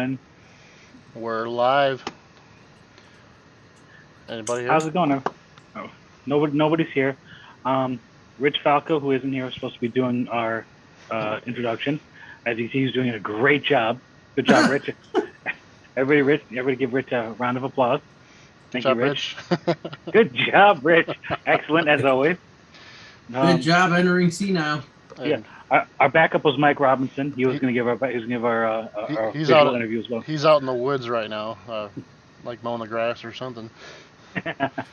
going? We're live. Anybody here? How's it going? Oh, nobody's here. Rich Falco, who isn't here, is supposed to be doing our introduction. As you see, he's doing a great job. Good job, Rich. Everybody give Rich a round of applause. Thank you, Rich. Good job, Rich. Excellent, as always. Good job entering C now. Yeah, our backup was Mike Robinson. He was going to give our visual interview as well. He's out in the woods right now, like mowing the grass or something. But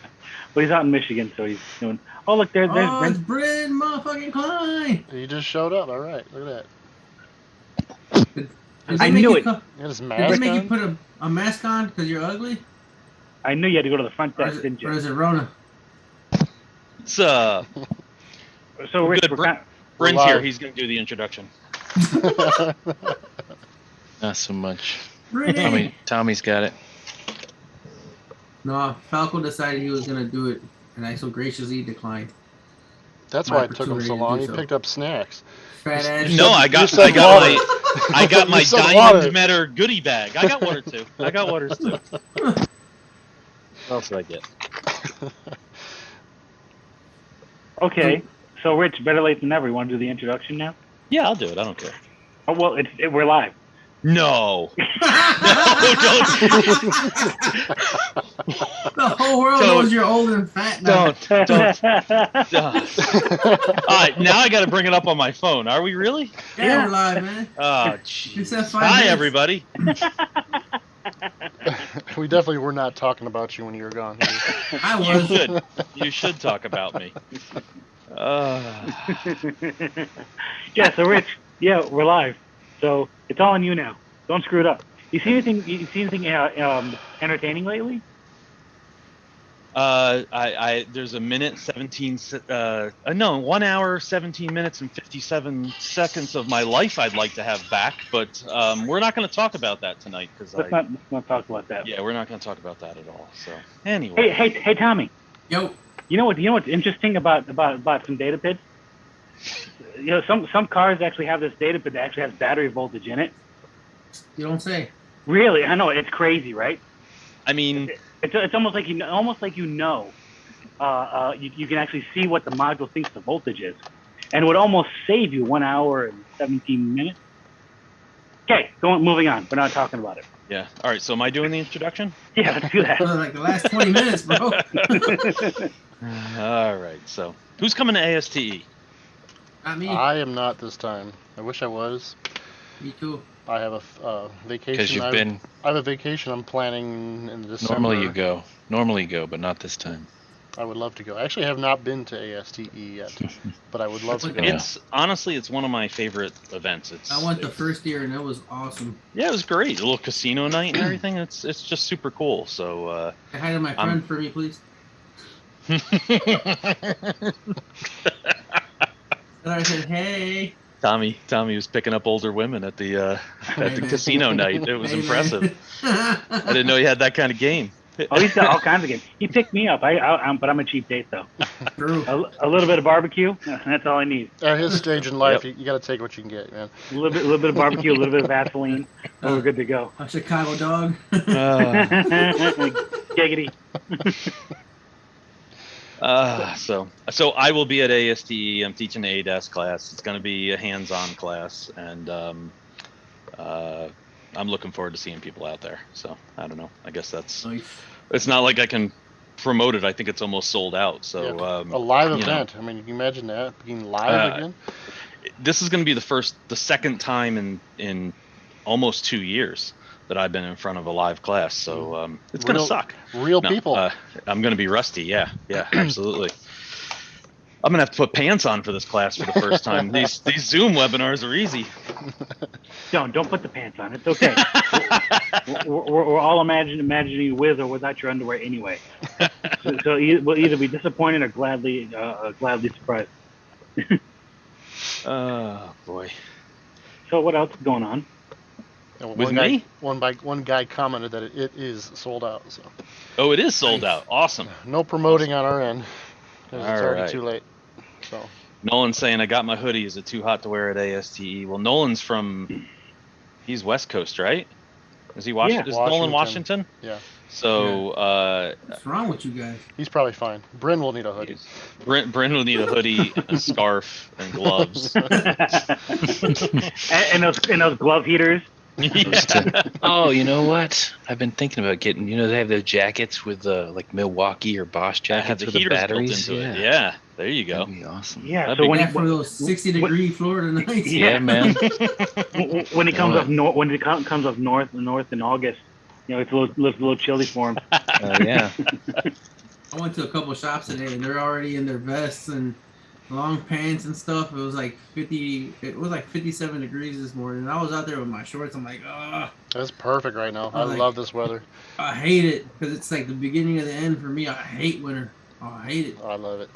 he's out in Michigan, so he's doing. Oh, look, there's Brent. It's Brent motherfucking Klein. He just showed up. All right, look at that. I knew it. Did they make you put a mask on because you're ugly? I knew you had to go to the front desk, didn't you? Or is it Rona? It's So Rich, Brent's here. He's going to do the introduction. Not so much. Really? Tommy's got it. No, Falco decided he was going to do it, and I so graciously declined. That's why it took him so long. He picked up snacks. Fat ass. No, I got my Diamond Matter goodie bag. I got water too. I got waters too. What else did I get? Okay, so Rich, better late than never. You want to do the introduction now? Yeah, I'll do it. I don't care. Oh well, we're live. No. The whole world knows you're old and fat now. Don't. All right, now I got to bring it up on my phone. Are we really? Yeah, we're live, man. Oh, jeez. Hi, everybody. We definitely were not talking about you when you were gone. I was. You should talk about me. Yeah, so Rich, we're live. So it's all on you now. Don't screw it up. You see anything entertaining lately? There's a minute 17. 1 hour 17 minutes and 57 seconds of my life I'd like to have back, but we're not going to talk about that tonight because let's not talk about that. Yeah, we're not going to talk about that at all. So anyway. Hey, Tommy. Yo. You know what's interesting about some data pits? You know, some cars actually have this data pit that actually has battery voltage in it. You don't say. Really? I know, it's crazy, right? I mean, it's almost like you know. You can actually see what the module thinks the voltage is, and it would almost save you 1 hour and 17 minutes. Okay, moving on. We're not talking about it. Yeah. All right. So am I doing the introduction? Yeah, let's do that. Like the last 20 minutes, bro. All right. So who's coming to ASTE? Not me. I am not this time. I wish I was. Me too. I have a vacation. Because you've been. I have a vacation I'm planning in December. Normally you go, but not this time. I would love to go. I actually have not been to ASTE yet, but I would love to go. It's one of my favorite events. I went the first year and it was awesome. Yeah, it was great. A little casino night and everything. It's just super cool. So. Say hi to my friend for me, please. And I said, hey. Tommy was picking up older women at the casino night. It was impressive. I didn't know he had that kind of game. Oh, he's got all kinds of games. He picked me up. But I'm a cheap date though. True. A little bit of barbecue. That's all I need. At his stage in life, you got to take what you can get, man. A little bit of barbecue, a little bit of Vaseline. We're good to go. A Chicago dog. Giggity. So I will be at ASTE. I'm teaching the ADAS class. It's going to be a hands-on class, and I'm looking forward to seeing people out there. So I don't know. I guess that's. Nice. It's not like I can promote it. I think it's almost sold out. So a live event. I mean, can you imagine that being live again? This is going to be the second time in almost 2 years that I've been in front of a live class. So it's going to suck. Real people. I'm going to be rusty. Yeah, absolutely. I'm going to have to put pants on for this class for the first time. These Zoom webinars are easy. Don't put the pants on. It's okay. we're all imagining you with or without your underwear anyway. So we'll either be disappointed or gladly surprised. Oh boy. So what else is going on? With me? One guy commented that it is sold out. So. Oh, it is sold out. Awesome. No promoting on our end. It's already right. too late. So. Nolan's saying, I got my hoodie. Is it too hot to wear at ASTE? Well, Nolan's he's West Coast, right? Is he Washington? Yeah. Is Nolan Washington. Washington? Yeah. So What's wrong with you guys? He's probably fine. Bryn will need a hoodie. Brent will need a hoodie, a scarf, and gloves. and those glove heaters. Oh, you know what? I've been thinking about getting. They have those jackets with like Milwaukee or Bosch jackets the with the heaters batteries. built into it. Yeah, there you go. That'd be awesome. Yeah. That'd So be when Yeah, he for those 60-degree Florida nights. Yeah, man. when he comes Do up north, when he comes up north in August, it's a little chilly for him. Yeah. I went to a couple shops today, and they're already in their vests and long pants and stuff. It was like 50. It was like 57 degrees this morning, and I was out there with my shorts. I'm like, ah, That's perfect right now. I like- love this weather. I hate it because it's like the beginning of the end for me. I hate winter. Oh, I hate it. I love it.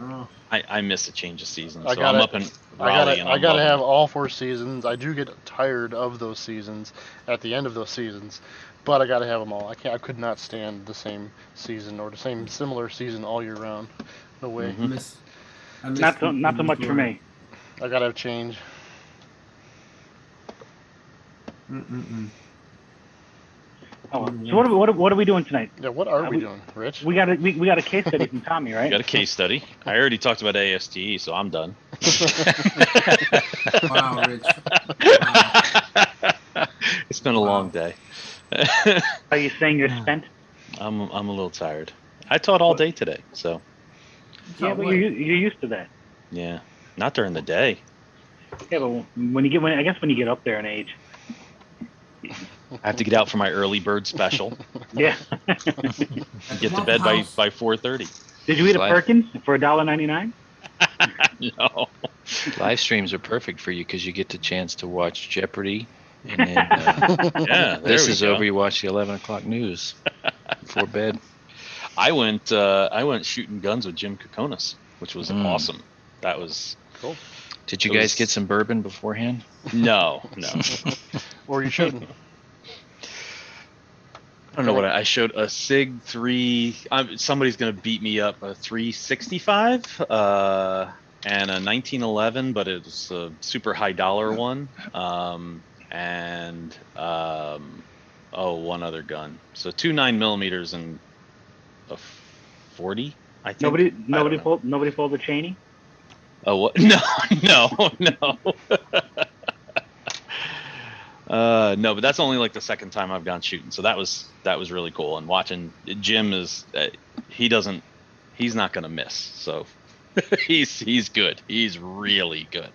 Oh, I miss a change of season. I So gotta- I'm up in Raleigh. I gotta have all 4 seasons. I do get tired of those seasons at the end of those seasons, but I gotta have them all. I could not stand the same season or the same similar season all year round. No way. Mhm. I miss Not so much for me. I gotta have change. Mm-mm-mm. Oh, so what are we doing tonight? Yeah, what are we we- doing, Rich? We got a case study from Tommy, right? Got a case study. I already talked about ASTE, so I'm done. Wow, Rich. It's been a long day. Are you saying you're spent? I'm a little tired. I taught all day today, so Yeah, but you're used to that. yeah. Not during the day. Yeah, but when you get up there in age. I have to get out for my early bird special. Yeah. Get to bed by 4:30. Did you eat a Life. Perkins for $1.99? No. Live streams are perfect for you because you get the chance to watch Jeopardy. And then Yeah. this is over. You watch the 11 o'clock news before bed. I went shooting guns with Jim Kokonis, which was awesome. That was Cool. Did you It guys was- get some bourbon beforehand? no. Or you shouldn't. I don't know what I showed a Sig 3. Somebody's gonna beat me up. A 365 and a 1911, but it's a super high dollar one. One other gun. So 2 9mm and a 40. I think. Nobody pulled the Cheney. Oh what? No. No, but that's only like the second time I've gone shooting, so that was really cool. And watching Jim is he's not gonna miss, so he's good. He's really good.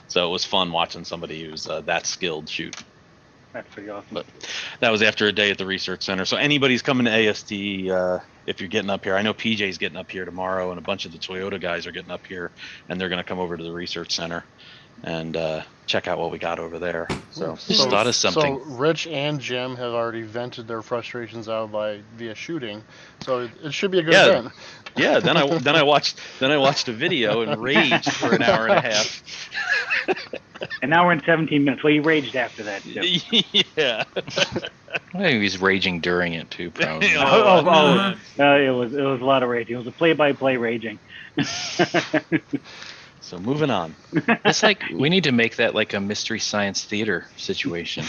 So it was fun watching somebody who's that skilled shoot. That's pretty awesome. But that was after a day at the research center. So anybody's coming to ASD, if you're getting up here, I know PJ's getting up here tomorrow, and a bunch of the Toyota guys are getting up here, and they're gonna come over to the research center and check out what we got over there. So Just thought of something. So Rich and Jim have already vented their frustrations out via shooting, so it should be a good Yeah. event. yeah, then I watched a video and raged for an hour and a half. And now we're in 17 minutes. Well, you raged after that. Jim. Yeah. I think he's raging during it too, probably. Yeah. It was a lot of raging. It was a play-by-play raging. So moving on. It's like we need to make that like a mystery science theater situation.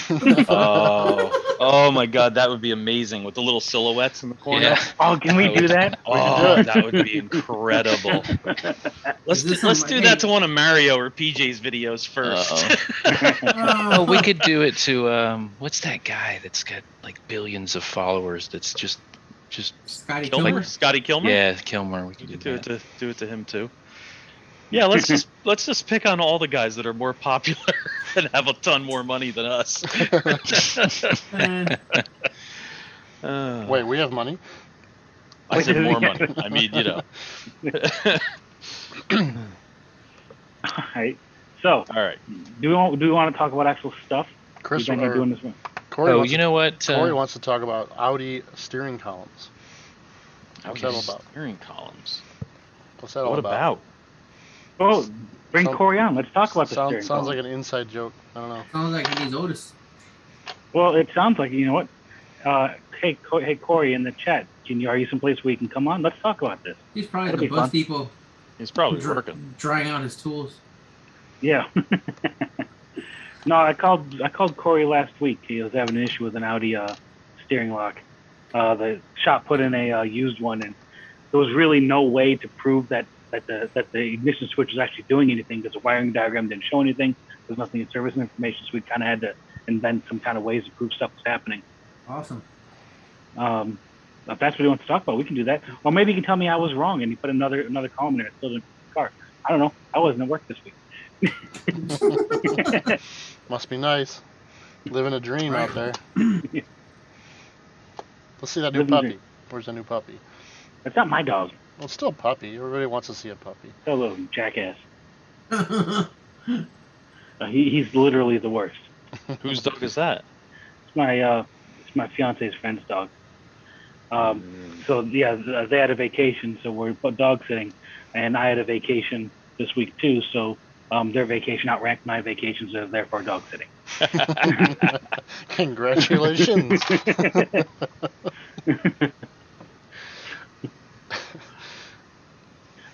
Oh my God, that would be amazing with the little silhouettes in the corner. Yeah. Oh, can we do that? Oh, that would be incredible. Let's do that to one of Mario or PJ's videos first. Oh, we could do it to what's that guy that's got like billions of followers? That's just Scotty Kilmer? Kilmer. Scotty Kilmer? yeah, Kilmer. We We could could do that. do it to him too. Yeah, let's just pick on all the guys that are more popular and have a ton more money than us. Man, Wait, we have money? I said more money. I mean, All right. So, All right. do we want to talk about actual stuff? Chris, We've been here doing this one. Corey, Oh, wants you know what? Corey wants to talk about Audi steering columns. What's that all about? Steering columns. What's that all What about? about? Oh, bring Sound- Corey on. Let's talk about the steering Sounds column. like an inside joke. I don't know. sounds like he needs Otis. Well, it sounds like, you know what? Hey, Corey, in the chat, are you someplace where you can come on? Let's talk about this. He's probably That'll at the be bus fun. depot He's probably working. drying out his tools. Yeah. No, I called Corey last week. He was having an issue with an Audi steering lock. The shop put in a used one, and there was really no way to prove that the ignition switch was actually doing anything because the wiring diagram didn't show anything. There's nothing in service information, so we kind of had to invent some kind of ways to prove stuff was happening. Awesome. If that's what he wants to talk about, we can do that. Or maybe he can tell me I was wrong and he put another column in there. It still didn't the car. I don't know. I wasn't at work this week. Must be nice. Living a dream out there. Let's see that new puppy. Where's the new puppy? It's not my dog. Well, it's still a puppy. Everybody wants to see a puppy. That little jackass. He's literally the worst. Whose dog is that? It's my fiance's friend's dog. So yeah, they had a vacation, so we're dog sitting, and I had a vacation this week too. So their vacation outranked my vacation, so therefore dog sitting. Congratulations.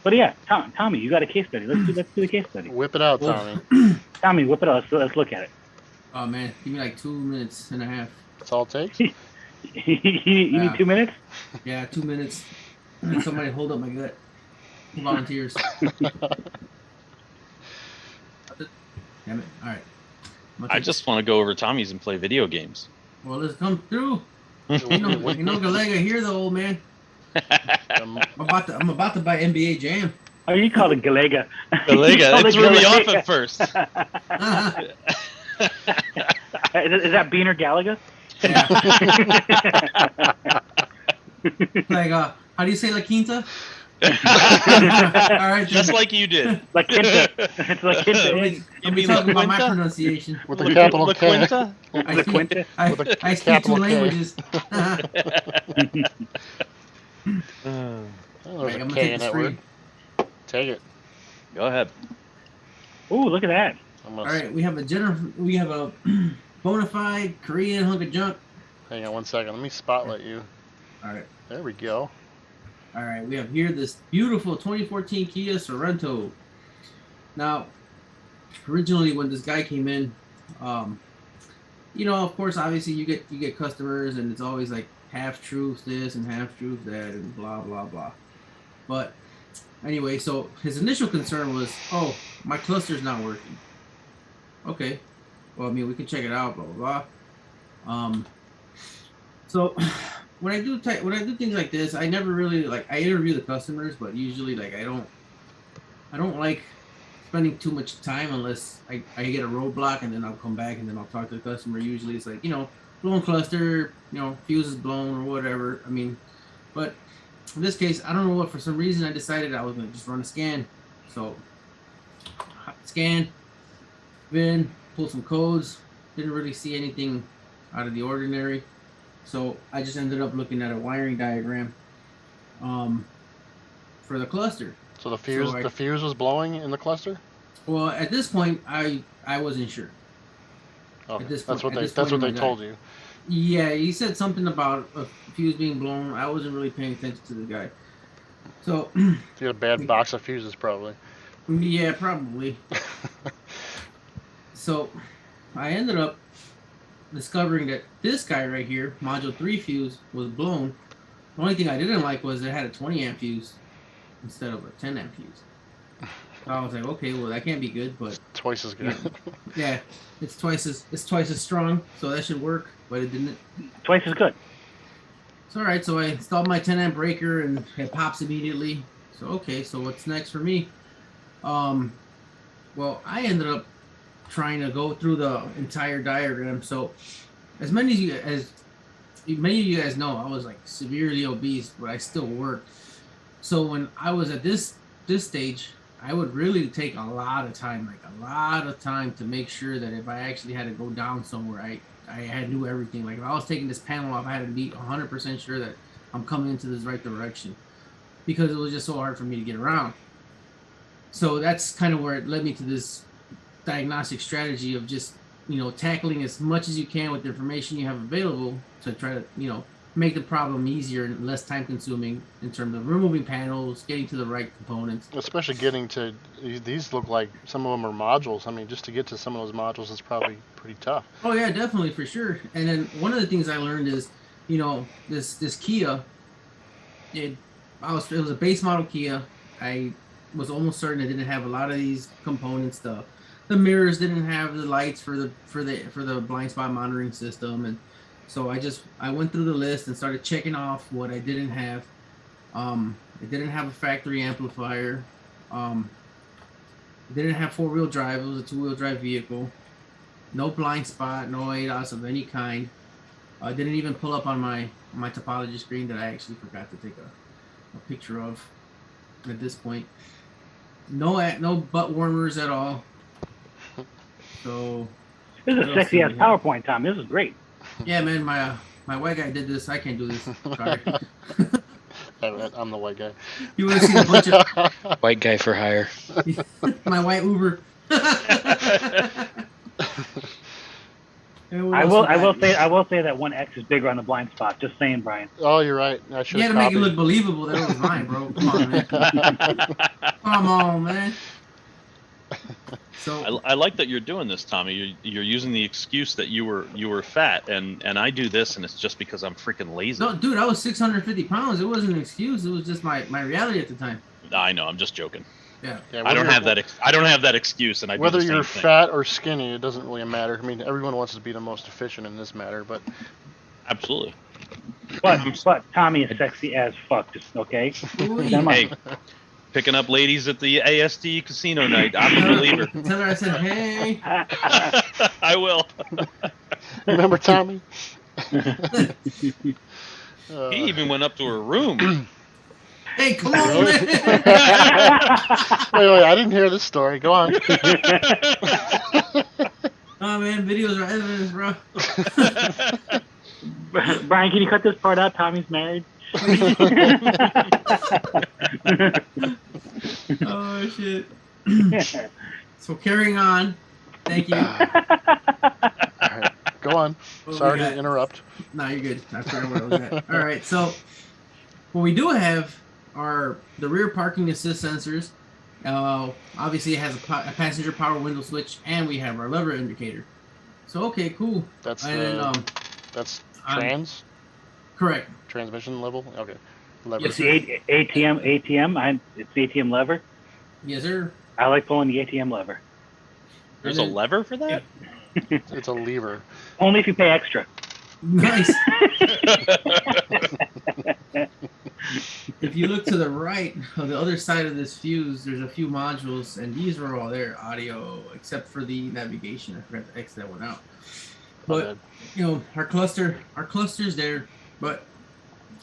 But yeah, Tommy, you got a case study. Let's do the case study. Whip it out, Tommy. Tommy, whip it out. Let's look at it. Oh man, give me like 2 minutes and a half. That's all it takes? You need 2 minutes? Yeah, 2 minutes. Somebody hold up my gut. Volunteers. Damn it. All right. I just want to go over Tommy's and play video games. Well, let's come through. You know Galega here, though, old man. I'm about to buy NBA Jam. Oh, you call it Galega. Galega. It threw me off at first. Is that Beaner Gallagher? Yeah. Like, how do you say La Quinta? All right, just like you did. La Quinta. It's La Quinta. I'll be talking about my pronunciation. With the capital La K. Quinta? La Quinta. I speak 2 languages. Oh, there's I'm a gonna K take in the that screen. word. Take it. Go ahead. Ooh, look at that. All right, we have a bona fide Korean hunk of junk. Hang on 1 second. Let me spotlight you. All right. There we go. All right, we have here this beautiful 2014 Kia Sorrento. Now, originally when this guy came in, of course, obviously you get customers, and it's always like half truth this and half truth that, and blah blah blah. But anyway, so his initial concern was, oh, my cluster's not working. Okay, well, I mean, we can check it out, blah blah blah. So when I do things like this, I never really I interview the customers, but usually I don't like spending too much time unless I get a roadblock, and then I'll come back and then I'll talk to the customer. Usually it's blown cluster, fuse is blown or whatever. I mean, but in this case, I don't know what, for some reason I decided I was gonna just run a scan. So scan, VIN, pull some codes, didn't really see anything out of the ordinary. So I just ended up looking at a wiring diagram for the cluster. So the fuse was blowing in the cluster? Well, at this point, I wasn't sure. Okay. That's what they told you. Yeah, he said something about a fuse being blown. I wasn't really paying attention to the guy. So you had a bad box of fuses, probably. Yeah, probably. So I ended up discovering that this guy right here, module 3 fuse, was blown. The only thing I didn't like was it had a 20 amp fuse instead of a 10 amp fuse. So I was like, okay, well, that can't be good, but twice as good. Yeah, it's twice as strong, so that should work, but it didn't. Twice as good. It's all right. So I installed my 10 amp breaker, and it pops immediately. So okay, so what's next for me? Well, I ended up trying to go through the entire diagram. So as many of you guys know, I was severely obese, but I still worked. So when I was at this stage, I would really take a lot of time to make sure that if I actually had to go down somewhere, I knew everything. Like if I was taking this panel off, I had to be 100% sure that I'm coming into this right direction, because it was just so hard for me to get around. So that's kind of where it led me to this diagnostic strategy of just tackling as much as you can with the information you have available to try to make the problem easier and less time consuming in terms of removing panels, getting to the right components. Especially getting to these look like some of them are modules. I mean, just to get to some of those modules is probably pretty tough. Oh yeah, definitely for sure. And then one of the things I learned is, this Kia, it was a base model Kia. I was almost certain it didn't have a lot of these components. The mirrors didn't have the lights for the blind spot monitoring system, and so I went through the list and started checking off what I didn't have. It didn't have a factory amplifier. It didn't have 4-wheel drive. It was a 2-wheel drive vehicle. No blind spot, no ADAS of any kind. I didn't even pull up on my topology screen that I actually forgot to take a picture of at this point. No butt warmers at all. So This is a sexy ass PowerPoint, Tom. This is great. yeah, man, my white guy did this. I can't do this. Sorry. I'm the white guy. You would have seen a bunch of White guy for hire. my white Uber. I will say that 1X is bigger on the blind spot. Just saying, Brian. Oh, you're right. I should You had have to make it copied. look believable that it was mine, bro. Come on, man. Come on, man. So I like that you're doing this, Tommy. You're using the excuse that you were fat, and I do this, and it's just because I'm freaking lazy. no, dude, I was 650 pounds. It wasn't an excuse. It was just my reality at the time. I know. I'm just joking. Yeah. Yeah, I don't whether have that. I don't have that excuse, and I do Whether the same you're thing. fat or skinny, it doesn't really matter. I mean, everyone wants to be the most efficient in this matter, but Absolutely. But Tommy is sexy as fuck. Just okay. Ooh, Never mind. Hey, picking up ladies at the ASD casino night. I'm a believer. Tell her I said, hey. I will. remember Tommy? He even went up to her room. Hey, come on, man. Wait, I didn't hear this story. Go on. Oh, man, videos are evidence, bro. Brian, can you cut this part out? Tommy's married. Oh, shit. So carrying on. Thank you. All right, go on. What we Sorry got? to interrupt. No, you're good. I forgot where I was at. All right, so what we do have are the rear parking assist sensors. Obviously, it has a passenger power window switch, and we have our lever indicator. So, okay, cool. That's And that's I'm- correct. transmission level. Okay, lever. Yes, It's the ATM. It's the ATM lever. Yes, sir. I like pulling the ATM lever. There's a lever for that? It's a lever. Only if you pay extra. Nice. If you look to the right, on the other side of this fuse, there's a few modules, and these were all there, audio, except for the navigation. I forgot to X that one out. But our cluster's there. But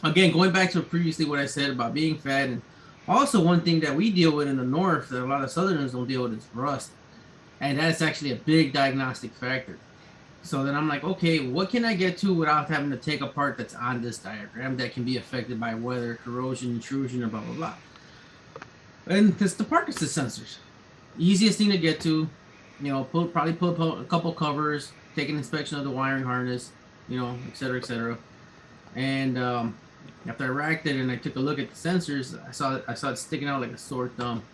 again, going back to previously what I said about being fat, and also one thing that we deal with in the north that a lot of Southerners don't deal with is rust, and that's actually a big diagnostic factor. So then I'm like, okay, what can I get to without having to take a part that's on this diagram that can be affected by weather, corrosion, intrusion, or blah, blah, blah. And it's the park assist sensors. Easiest thing to get to, probably pull up a couple covers, take an inspection of the wiring harness, et cetera, et cetera. And after I racked it and I took a look at the sensors, I saw it sticking out like a sore thumb.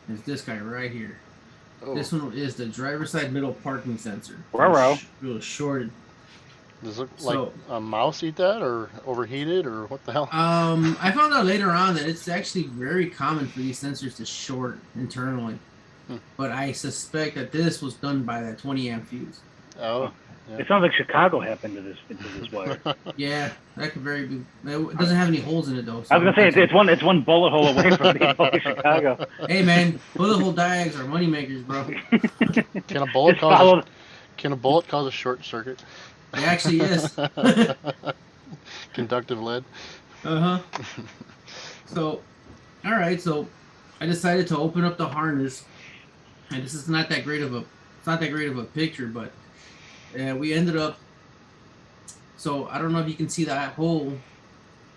It's this guy right here. Oh, This one is the driver's side middle parking sensor. Ruh-roh. It was shorted. does it look So- like a mouse eat that, or overheated, or what the hell? I found out later on that it's actually very common for these sensors to short internally. But I suspect that this was done by that 20 amp fuse. Oh, It sounds like Chicago happened to this wire. Yeah, that could very be. It doesn't have any holes in it though. I was gonna say it's one bullet hole away from the whole Chicago. Hey man, bullet hole diags are money makers, bro. can a bullet Just follow. cause a short circuit? It actually is. Conductive lead. Uh-huh. So, all right. So, I decided to open up the harness, and this is not that great of a picture, but we ended up. So I don't know if you can see that hole.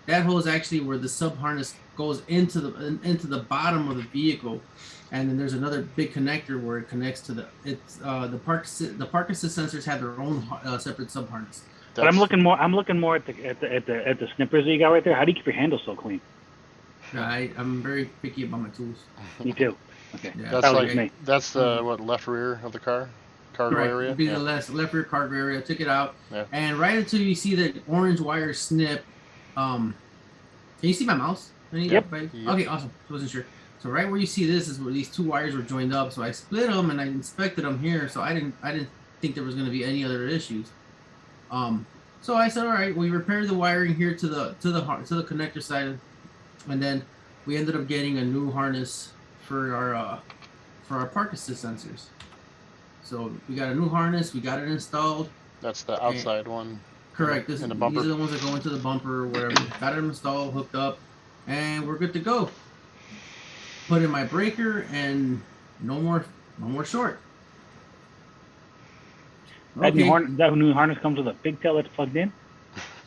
That hole is actually where the sub harness goes into the bottom of the vehicle, and then there's another big connector where it connects to the park assist sensors have their own separate sub harness. But I'm looking more at the snippers that you got right there. How do you keep your handle so clean? I'm very picky about my tools. Me too. Okay. Yeah. That's That was like just me. that's the left rear of the car, cargo Correct. area. It'd be Yeah. the left rear cargo area. I took it out, Yeah. and right until you see the orange wire snip, can you see my mouse? Yep. Okay, awesome. I wasn't sure. So right where you see this is where these two wires were joined up. So I split them and I inspected them here. So I didn't think there was going to be any other issues. So I said, all right, we repaired the wiring here to the connector side, and then we ended up getting a new harness for our park assist sensors. So we got a new harness. We got it installed. That's the outside one. Correct. In the bumper. These are the ones that go into the bumper or whatever. Got it installed, hooked up, and we're good to go. Put in my breaker and no more short. That new harness comes with a pigtail that's plugged in.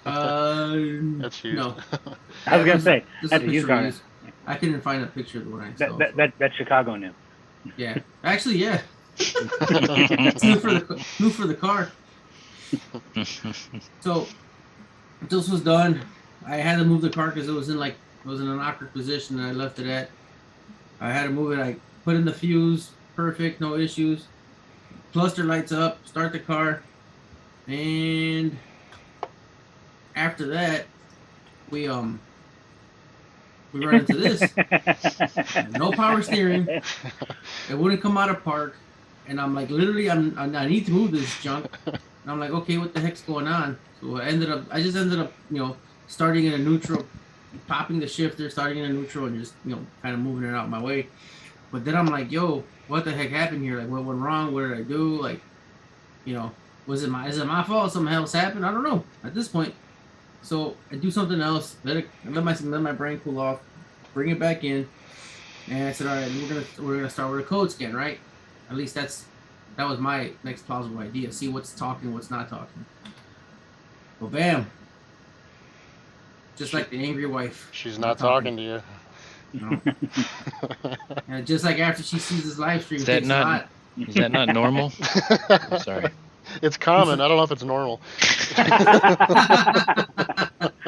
That's huge. No. I was gonna say This that's is a used harness. I couldn't find a picture of the one I installed. That's Chicago new. Yeah, actually, yeah. It's new for the car. So this was done. I had to move the car because it was in an awkward position, and I left it at. I had to move it. I put in the fuse, perfect, no issues. Cluster lights up. Start the car, and after that, we run into this. No power steering. It wouldn't come out of park, and I'm like, literally, I need to move this junk. And I'm like, okay, what the heck's going on? So I just ended up, starting in a neutral, popping the shifter, starting in a neutral, and just, kind of moving it out my way. But then I'm like, yo, what the heck happened here? Like, what went wrong? What did I do? Like, is it my fault? Something else happened? I don't know at this point. So I do something else. Let my brain cool off. Bring it back in, and I said, all right, we're gonna start with a code scan, right? At least that was my next plausible idea. See what's talking, what's not talking. Well, bam. Just like the angry wife. She's not talking to you. And just like after she sees this live stream, Is that not normal? I'm sorry. It's common. I don't know if it's normal.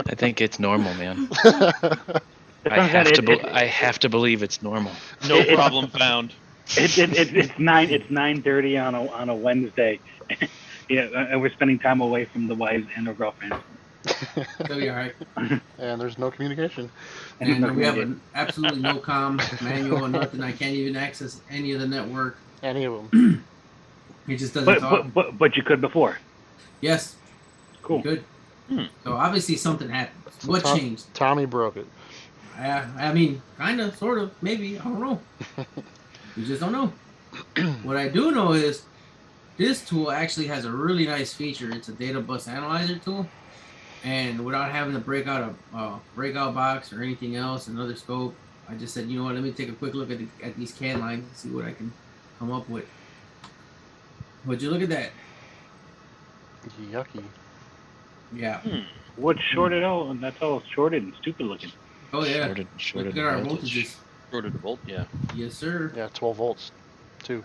I think it's normal, man. I have to believe it's normal. No problem found. It's 9:30 on a Wednesday. Yeah, and we're spending time away from the wives and our girlfriends. So you're right. And there's no communication. And we have absolutely no comm manual or nothing. I can't even access any of the network. Any of them. It just doesn't talk. But you could before. Yes. Cool. Good. So obviously something happened. So what changed? Tommy broke it. I mean, kind of, sort of, maybe. I don't know. We just don't know. What I do know is this tool actually has a really nice feature. It's a data bus analyzer tool. And without having to break out a breakout box or anything else, another scope, I just said, you know what, let me take a quick look at these CAN lines and see what I can come up with. Would you look at that? Yucky. Yeah. What's shorted out? And that's all shorted and stupid looking. Oh, yeah. Shorted Look at our voltage. voltages. Shorted a volt, yeah. Yes, sir. Yeah, 12 volts, too.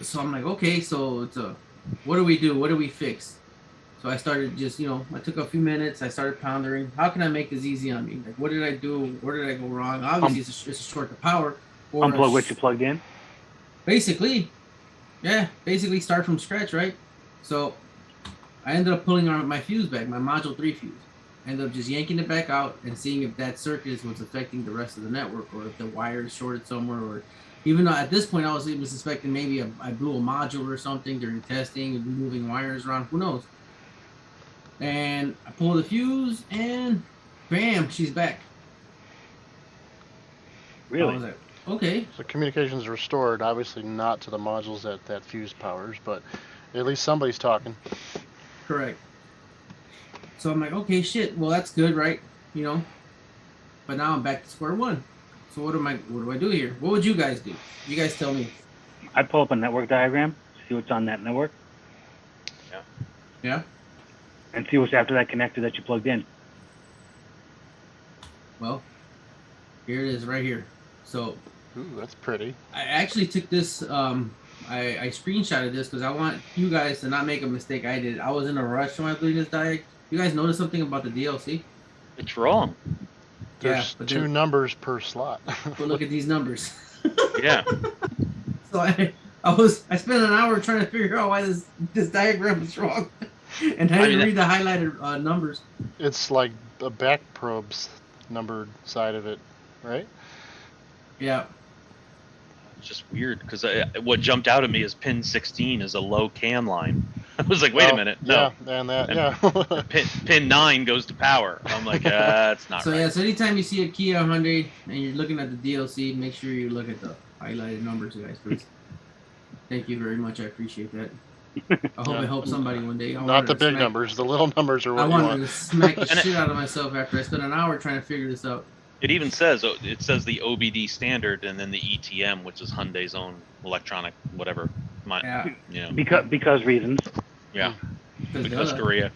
So I'm like, okay, so what do we do? What do we fix? So I started just, I took a few minutes. I started pondering, how can I make this easy on me? Like, what did I do? Where did I go wrong? Obviously, it's a short to power. Or Unplug what you plugged in. Basically, start from scratch, right? So I ended up pulling on my fuse back, my module 3 fuse. I ended up just yanking it back out and seeing if that circuit was affecting the rest of the network, or if the wire is shorted somewhere, or even though at this point I was even suspecting maybe I blew a module or something during testing and moving wires around. Who knows? And I pull the fuse, and bam, she's back. Really? I was like, okay. So communications restored, obviously not to the modules that fuse powers, but at least somebody's talking. Correct. So I'm like, okay, shit. Well, that's good, right? But now I'm back to square one. So what do I do here? What would you guys do? You guys tell me. I'd pull up a network diagram, see what's on that network. Yeah. And see what's after that connector that you plugged in. Well, here it is right here. So Ooh, that's pretty. I actually took this I screenshotted this because I want you guys to not make a mistake I did. I was in a rush when I was doing this diag. You guys notice something about the DLC? It's wrong. There's but two numbers per slot. But look at these numbers. Yeah. So I spent an hour trying to figure out why this diagram was wrong, and I didn't read the highlighted numbers. It's like the back probes numbered side of it, right? Yeah. It's just weird because what jumped out at me is pin 16 is a low can line. I was like, wait a minute, no. Yeah, and that, Pin 9 goes to power. I'm like, that's not so right. Yeah, so anytime you see a Kia Hyundai and you're looking at the DLC, make sure you look at the highlighted numbers, guys, please. Thank you very much. I appreciate that. I hope it helps somebody one day. Not the big numbers. The little numbers are what you want. I want. wanted to smack the shit out of myself after I spent an hour trying to figure this out. It even says the OBD standard and then the ETM, which is Hyundai's own electronic whatever. Yeah. You know. Because reasons. Yeah. Because Korea.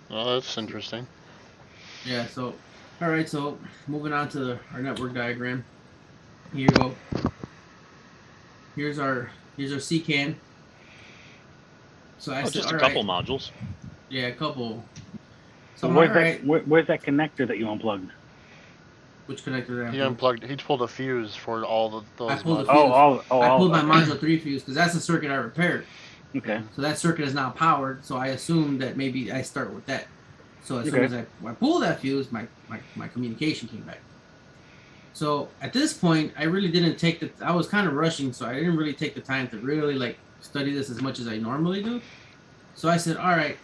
Well, that's interesting. Yeah. So, all right. So moving on to our network diagram. Here you go. Here's our CCAN. So I said, just a couple modules. Yeah, a couple. So where's that connector that you unplugged? Which connector? He unplugged. He pulled a fuse for all those. I pulled modules. I pulled my module 3 fuse because that's the circuit I repaired. Okay. So that circuit is now powered. So I assumed that maybe I start with that. So as soon as I pulled that fuse, my communication came back. So at this point, I really didn't take I was kind of rushing, so I didn't really take the time to really like study this as much as I normally do. So I said, all right,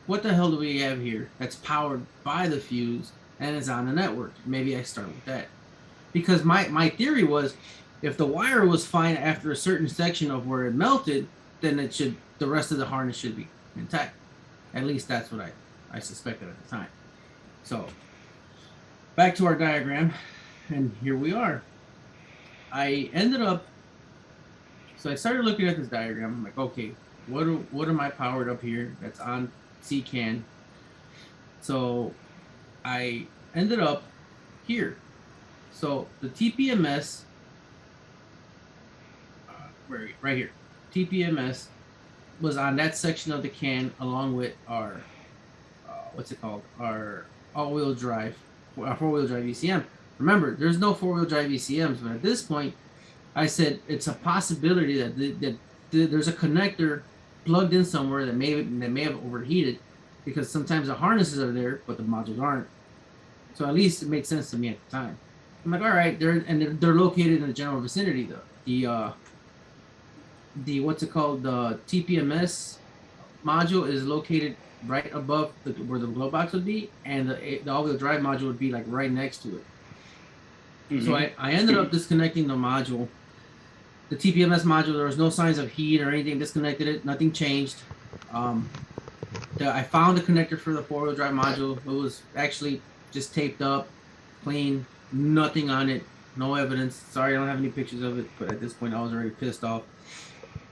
what the hell do we have here that's powered by the fuse and is on the network? Maybe I start with that. Because my theory was if the wire was fine after a certain section of where it melted, then the rest of the harness should be intact. At least that's what I suspected at the time. So back to our diagram. And here we are. I ended up, so I started looking at this diagram. I'm like, okay, what am I powered up here that's on CCAN? So I ended up here. So the TPMS, right here, TPMS was on that section of the can along with our, our all-wheel drive, our four-wheel drive ECM. Remember, there's no four-wheel drive ECMs, but at this point, I said it's a possibility that there's a connector plugged in somewhere that may have overheated, because sometimes the harnesses are there, but the modules aren't. So at least it made sense to me at the time. I'm like, all right, they're located in the general vicinity though. The what's it called? The TPMS module is located right above where the glove box would be, and the all-wheel drive module would be like right next to it. Mm-hmm. So I ended up disconnecting the module. The TPMS module, there was no signs of heat or anything. Disconnected it, nothing changed. I found the connector for the four-wheel drive module. It was actually just taped up, clean, nothing on it, no evidence. Sorry, I don't have any pictures of it, but at this point I was already pissed off.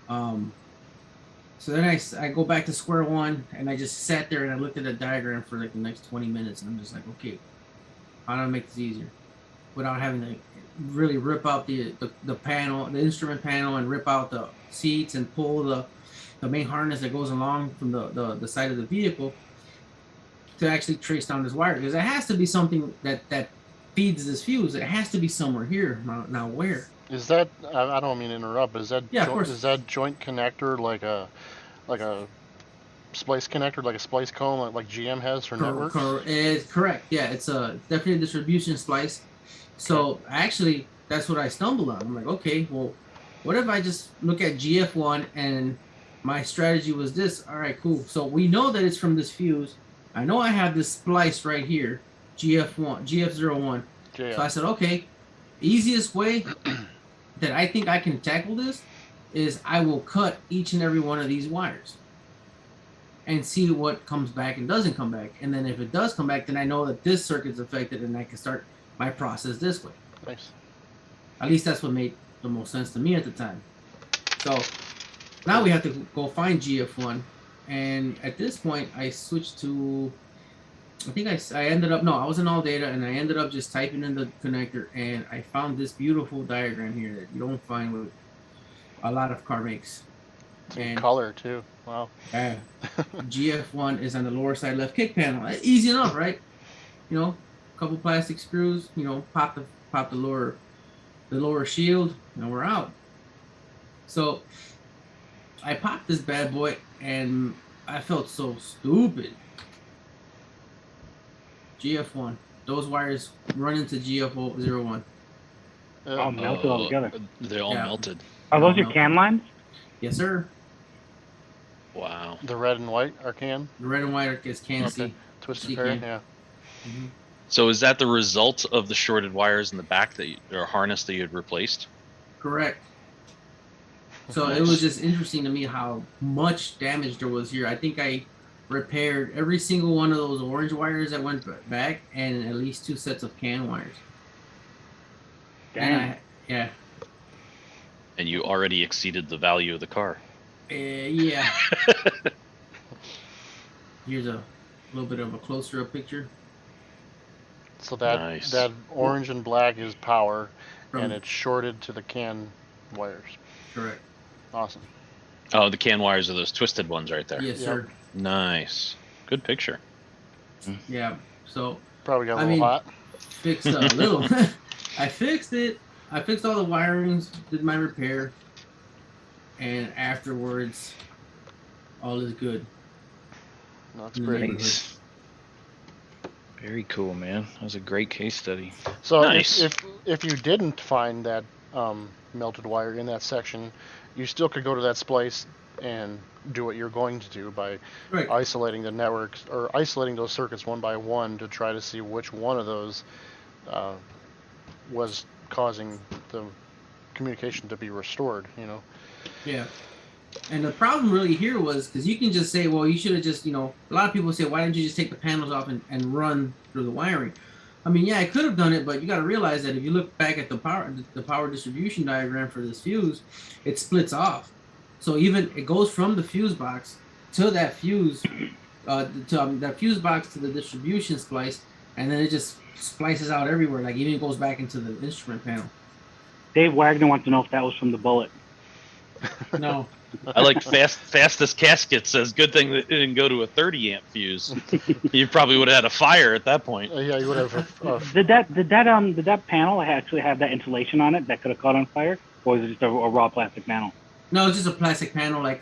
So then I go back to square one, and I just sat there and I looked at the diagram for like the next 20 minutes, and I'm just like, okay, how do I make this easier without having to really rip out the panel, the instrument panel, and rip out the seats and pull the main harness that goes along from the side of the vehicle to actually trace down this wire, because it has to be something that feeds this fuse. It has to be somewhere here. Now where? Is that, I don't mean to interrupt, but is that is that joint connector like a splice connector, like a splice cone like GM has for networks? It's correct. Yeah, it's definitely a distribution splice. So actually, that's what I stumbled on. I'm like, okay, well, what if I just look at GF1 and my strategy was this? All right, cool. So we know that it's from this fuse. I know I have this splice right here, GF01. Yeah. So I said, okay, easiest way that I think I can tackle this is I will cut each and every one of these wires and see what comes back and doesn't come back. And then if it does come back, then I know that this circuit's affected and I can start my process this way. Nice. At least that's what made the most sense to me at the time. So now we have to go find GF1. And at this point, I switched to I think I ended up, no, I was in all data and I ended up just typing in the connector and I found this beautiful diagram here that you don't find with a lot of car makes. It's in And color too. Wow. GF1 is on the lower side left kick panel. Easy enough, right? You know, a couple plastic screws, you know, pop the lower shield and we're out. So I popped this bad boy and I felt so stupid. GF1. Those wires run into GF01. All melted all together. They all Yeah. melted. Are those your melted. can lines? Yes, sir. Wow. The red and white are can. The red and white is can Okay. see. Twisted See pair. can. Yeah. Mm-hmm. So is that the result of the shorted wires in the back or harness that you had replaced? Correct. So Nice. it was just interesting to me how much damage there was here. I think I repaired every single one of those orange wires that went back and at least 2 sets of can wires. Damn. Yeah. And you already exceeded the value of the car. Yeah. Here's a little bit of a closer up picture. So that Nice. that orange and black is power, From, and it's shorted to the can wires. correct. Awesome. Oh, the can wires are those twisted ones right there. Yes, Yep. sir. Nice. Good picture. Yeah. So Probably got a I little mean- hot. fixed a little. I fixed it. I fixed all the wirings, did my repair, and afterwards, all is good. No, that's great. Neighborhood. Nice. Very cool, man. That was a great case study. So Nice. if you didn't find that melted wire in that section, you still could go to that splice and do what you're going to do by Right. isolating the networks or isolating those circuits one by one to try to see which one of those was causing the communication to be restored. You know. Yeah. And the problem really here was because you can just say, well, you should have just, you know, a lot of people say, why didn't you just take the panels off and run through the wiring? I mean, yeah, I could have done it, but you got to realize that if you look back at the power distribution diagram for this fuse, it splits off. So even it goes from the fuse box to that fuse, that fuse box to the distribution splice, and then it just splices out everywhere. Like even goes back into the instrument panel. Dave Wagner wants to know if that was from the bullet. No. I like fastest casket says good thing that it didn't go to a 30 amp fuse. You probably would have had a fire at that point. Yeah, you would have. Did that panel actually have that insulation on it that could have caught on fire, or was it just a raw plastic panel? No, it's just a plastic panel. Like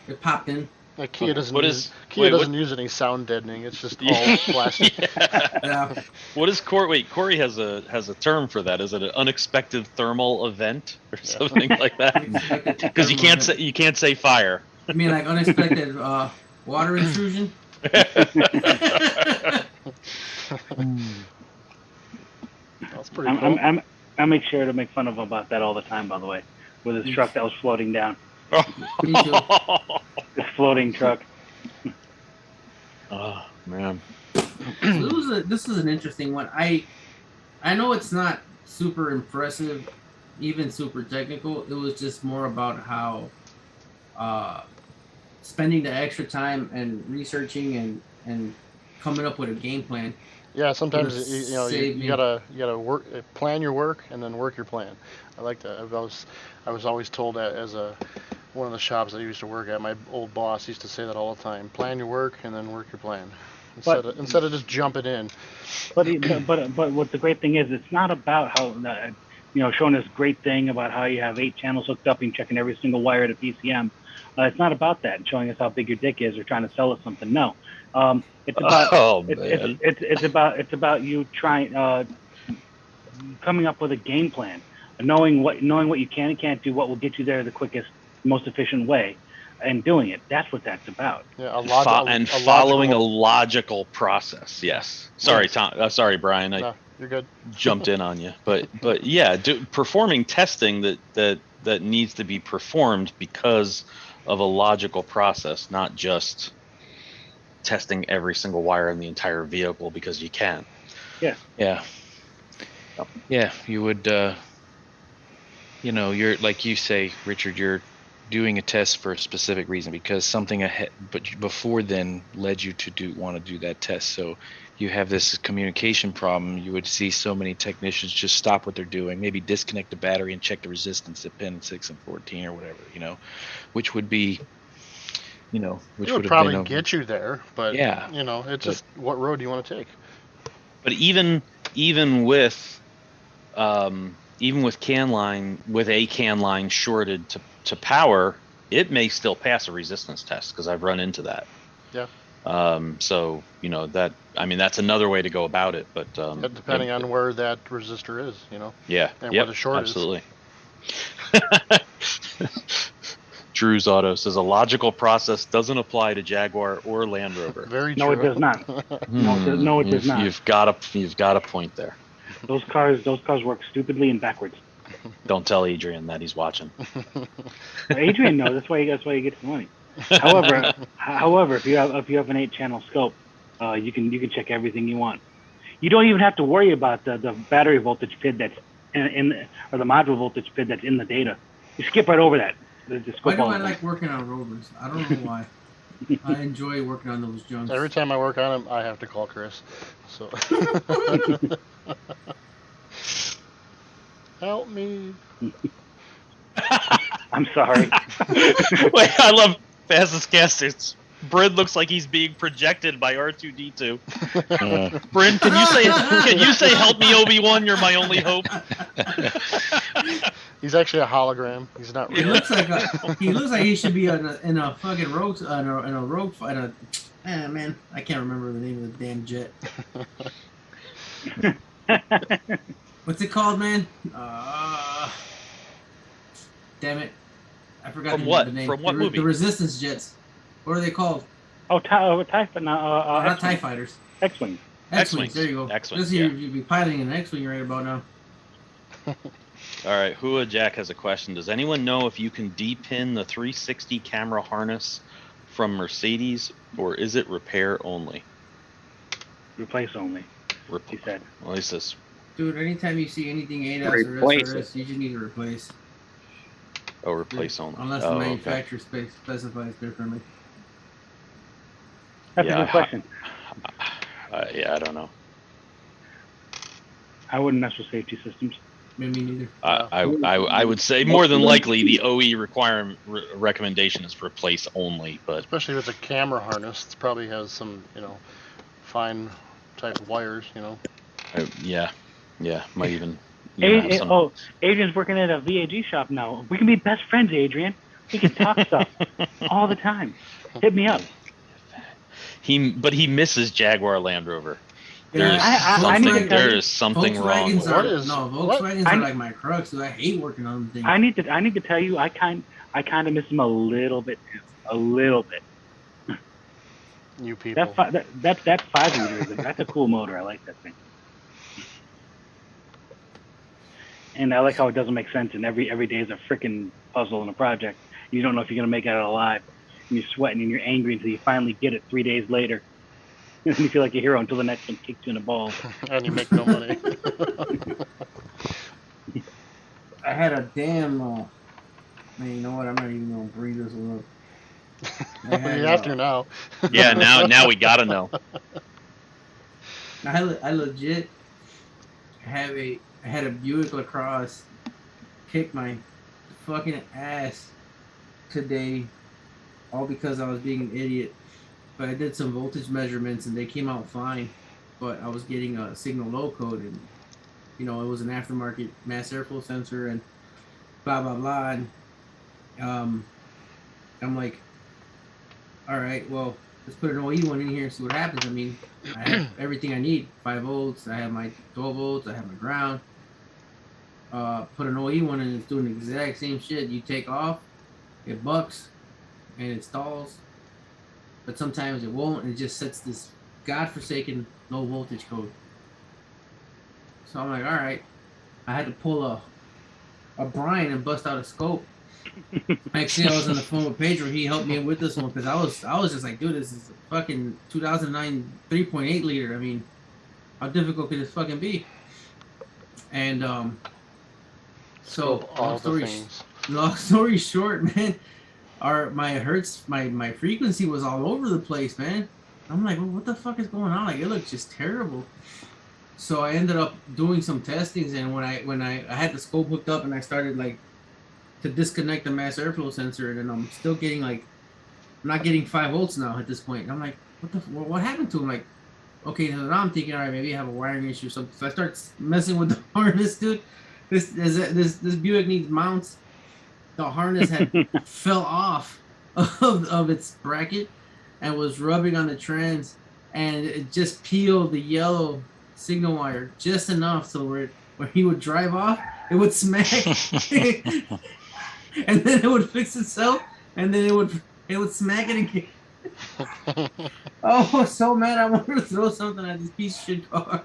it popped in. Like Kia doesn't What use, is- Kia wait, doesn't use any sound deadening. It's just all plastic. Yeah. What is Corey? Wait, Corey has a term for that. Is it an unexpected thermal event or something like that? Because you can't say fire. I mean, like unexpected water intrusion. That's pretty cool. I make sure to make fun of him about that all the time. By the way, with his truck that was floating down, Me too. this floating truck. Oh man. So this is an interesting one. I know it's not super impressive, even super technical. It was just more about how spending the extra time and researching and coming up with a game plan. Yeah, sometimes It'll you save me. gotta work, plan your work, and then work your plan. I like that. I was always told that as one of the shops I used to work at. My old boss used to say that all the time: plan your work and then work your plan, instead of just jumping in. But what the great thing is, it's not about how showing this great thing about how you have 8 channels hooked up and checking every single wire to PCM. It's not about that and showing us how big your dick is or trying to sell us something. No, it's about it's about you trying coming up with a game plan, knowing what you can and can't do, what will get you there the quickest, most efficient way, and doing it. That's what that's about. Yeah, Following a logical process. Yes. Sorry, Tom. Sorry, Brian. I No, you're good. jumped in on you, but yeah, performing testing that needs to be performed because of a logical process, not just testing every single wire in the entire vehicle because you can. Yeah. You would, you're like you say, Richard, you're doing a test for a specific reason, because something ahead, but before then led you to want to do that test. So you have this communication problem. You would see so many technicians just stop what they're doing, maybe disconnect the battery and check the resistance at pin 6 and 14 or whatever, which would be, which It would would have probably been get you there, but Yeah. it's just what road do you want to take? But even with can line, with a can line shorted to power, it may still pass a resistance test, because I've run into that. Yeah. So that's another way to go about it, but Depending on where that resistor is, Yeah. and where the short absolutely. Drew's Auto says a logical process doesn't apply to Jaguar or Land Rover. Very No, true. it does not. No, it does not. You've got a point there. Those cars work stupidly and backwards. Don't tell Adrian that he's watching. Adrian knows. That's why he gets the money. However, if you have an 8-channel scope, you can check everything you want. You don't even have to worry about the battery voltage PID that's or the module voltage PID that's in the data. You skip right over that. Why do I like working on Rovers? I don't know why. I enjoy working on those junks. Every time I work on them, I have to call Chris. So help me. I'm sorry. Wait, I love Fastest Casters. Bryn looks like he's being projected by R2D2. Bryn, can you say help me, Obi-Wan, you're my only hope? He's actually a hologram. He's not real. He looks like he should be in a fucking rogue fight. Man, I can't remember the name of the damn jet. What's it called, man? Damn it, I forgot the name. From what movie? The Resistance jets. What are they called? Oh, TIE, not TIE fighters. X-wing. X-wings. There you go. X-wings. You'd be piloting an X-wing right about now. All right, Hua Jack has a question. Does anyone know if you can depin the 360 camera harness from Mercedes, or is it repair only? Replace only. He said. Well, at least this. Dude, anytime you see anything ADAS or SRS, you just need to replace. Oh, replace only. Unless the manufacturer specifies differently. That's a good question. I don't know. I wouldn't mess with safety systems. Me neither. I would say more than likely the OE recommendation is replace only, but especially if it's a camera harness, it probably has some fine type wires. Yeah, might even. Adrian's working at a VAG shop now. We can be best friends, Adrian. We can talk stuff all the time. Hit me up. But he misses Jaguar Land Rover. Yeah, there is something wrong. Volkswagens are like my crux. So I hate working on them things. I need to tell you, I kind of miss them a little bit. A little bit. You people. That 5-liter. That's a cool motor. I like that thing. And I like how it doesn't make sense. And every day is a freaking puzzle and a project. You don't know if you're gonna make it out alive. And you're sweating and you're angry until you finally get it 3 days later. And you feel like a hero until the next one kicks you in the balls. And you make no money. I had a damn. Man, you know what? I'm not even gonna bring this one up. You have to now. Yeah, now we gotta know. I legit had a Buick Lacrosse kick my fucking ass today, all because I was being an idiot. But I did some voltage measurements and they came out fine. But I was getting a signal low code, and it was an aftermarket mass airflow sensor and blah blah blah. And I'm like, all right, well, let's put an OE one in here and see what happens. I mean, I have everything I need: 5 volts. I have my 12 volts. I have my ground. Put an OE one in, and it's doing the exact same shit. You take off, it bucks, and it stalls. But sometimes it won't, and it just sets this godforsaken low voltage code. So I'm like, all right. I had to pull a Brian and bust out a scope. Actually, I was on the phone with Pedro. He helped me with this one because I was just like, dude, this is a fucking 2009 3.8 liter. I mean, how difficult could this fucking be? And so long story short, man, my frequency was all over the place, man. I'm like, well, what the fuck is going on? Like, it looked just terrible. So I ended up doing some testings, and when I had the scope hooked up, and I started like to disconnect the mass airflow sensor, and then I'm still getting like, I'm not getting 5 volts now at this point. And I'm like, what happened to him? Like, okay, so now I'm thinking, all right, maybe I have a wiring issue or something. So I start messing with the harness, dude. This Buick needs mounts. The harness had fell off of its bracket and was rubbing on the trans, and it just peeled the yellow signal wire just enough so where he would drive off, it would smack, and then it would fix itself, and then it would smack it again. Oh, I was so mad! I wanted to throw something at this piece of shit car.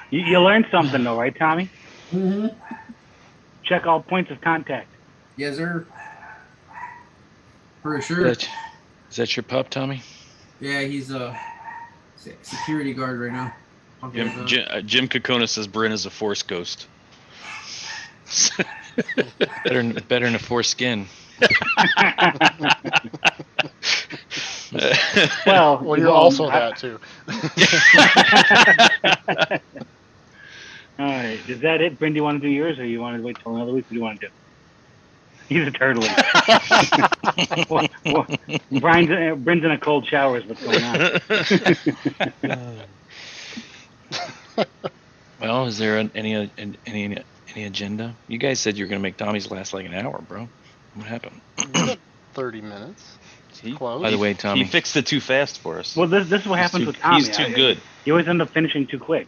You learned something though, right, Tommy? Mm-hmm. Check all points of contact. Yes, sir. For sure. Is that your pup, Tommy? Yeah, he's a security guard right now. Jim Kokona says Bryn is a force ghost. better than a foreskin. Well, you're also that too. All right, is that it, Bryn? Do you want to do yours, or you want to wait till another week? What do you want to do? He's a turtle. Bryn's in a cold shower. Is what's going on. Well, is there any agenda? You guys said you were gonna make Tommy's last like an hour, bro. What happened? 30 minutes. Close. By the way, Tommy, he fixed it too fast for us. Well, this is what happens with Tommy. He's too good. You always end up finishing too quick.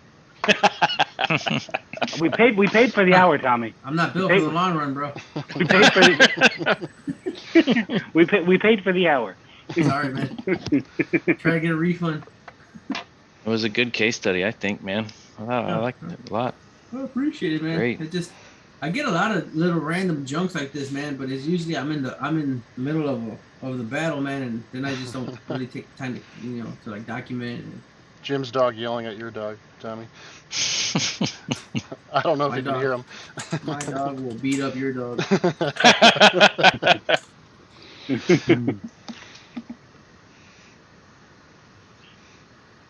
We paid for the hour, Tommy. I'm not built for the long run, bro. We paid for the we paid for the hour. Sorry, man. Try to get a refund. it was a good case study, I think, man. I liked it a lot. I appreciate it, man. Great. I get a lot of little random junks like this, man. But it's usually I'm in the middle of the battle, man, and then I just don't really take the time to to like document. Jim's dog yelling at your dog, Tommy. I don't know if you can hear him. My dog will beat up your dog.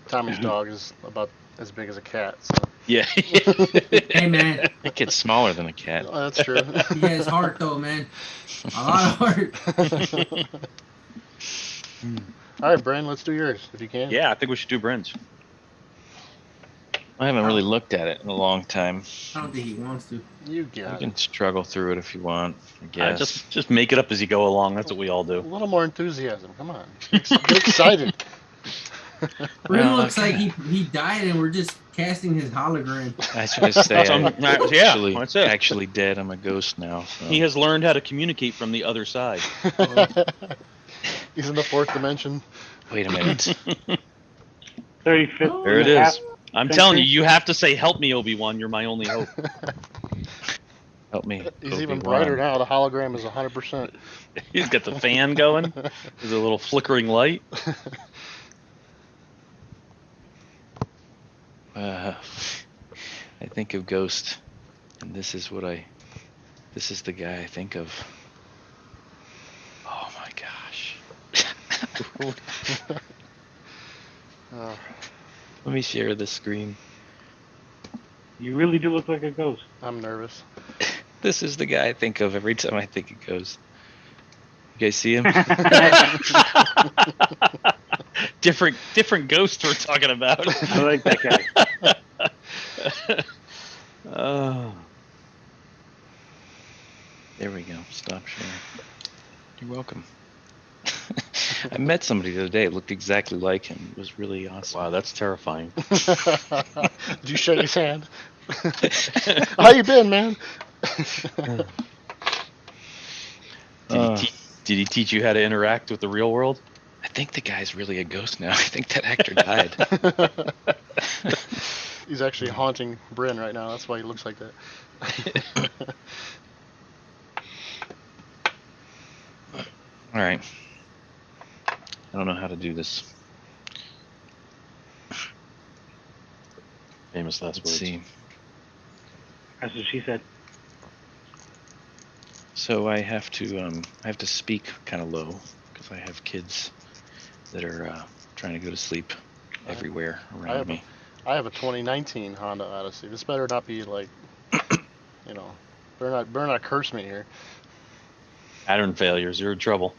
Tommy's dog is about as big as a cat. So. Yeah. Hey, man. It gets smaller than a cat. Oh, that's true. He has heart, though, man. A lot of heart. All right, Brian, let's do yours if you can. Yeah, I think we should do Bryn's. I haven't really looked at it in a long time. I don't think he wants to. You You got can it. struggle through it if you want, I guess. Just make it up as you go along. That's what we all A do. little more enthusiasm. Come on. Get excited. Bryn Well, looks okay. like he died and we're just casting his hologram. I was going to say, Yeah, I'm that's it. actually dead. I'm a ghost now. So. He has learned how to communicate from the other side. He's in the 4th dimension. Wait a minute. 35th. Oh, There it and a half is. I'm century. telling you, you have to say, "Help me, Obi-Wan. You're my only hope." Help me. He's even Obi-Wan. brighter now. The hologram is 100%. He's got the fan going. There's a little flickering light. I think of Ghost, and this is the guy I think of. Oh my gosh. Oh. Let me share the screen. You really do look like a ghost. I'm nervous. This is the guy I think of every time I think of Ghost. You guys see him? Different ghosts we're talking about. I like that guy. Oh. There we go. Stop sharing. You're welcome. I met somebody the other day. It looked exactly like him. It was really awesome. Wow, that's terrifying. Did you shake his hand? How you been, man? Did he teach you how to interact with the real world? I think the guy's really a ghost now. I think that actor died. He's actually haunting Bryn right now. That's why he looks like that. All right. I don't know how to do this. Famous last Let's words. see. That's what she said. So I have to speak kind of low because I have kids that are trying to go to sleep everywhere around me. I have a 2019 Honda Odyssey. This better not be like, you know, better not curse me here. Pattern failures. You're in trouble.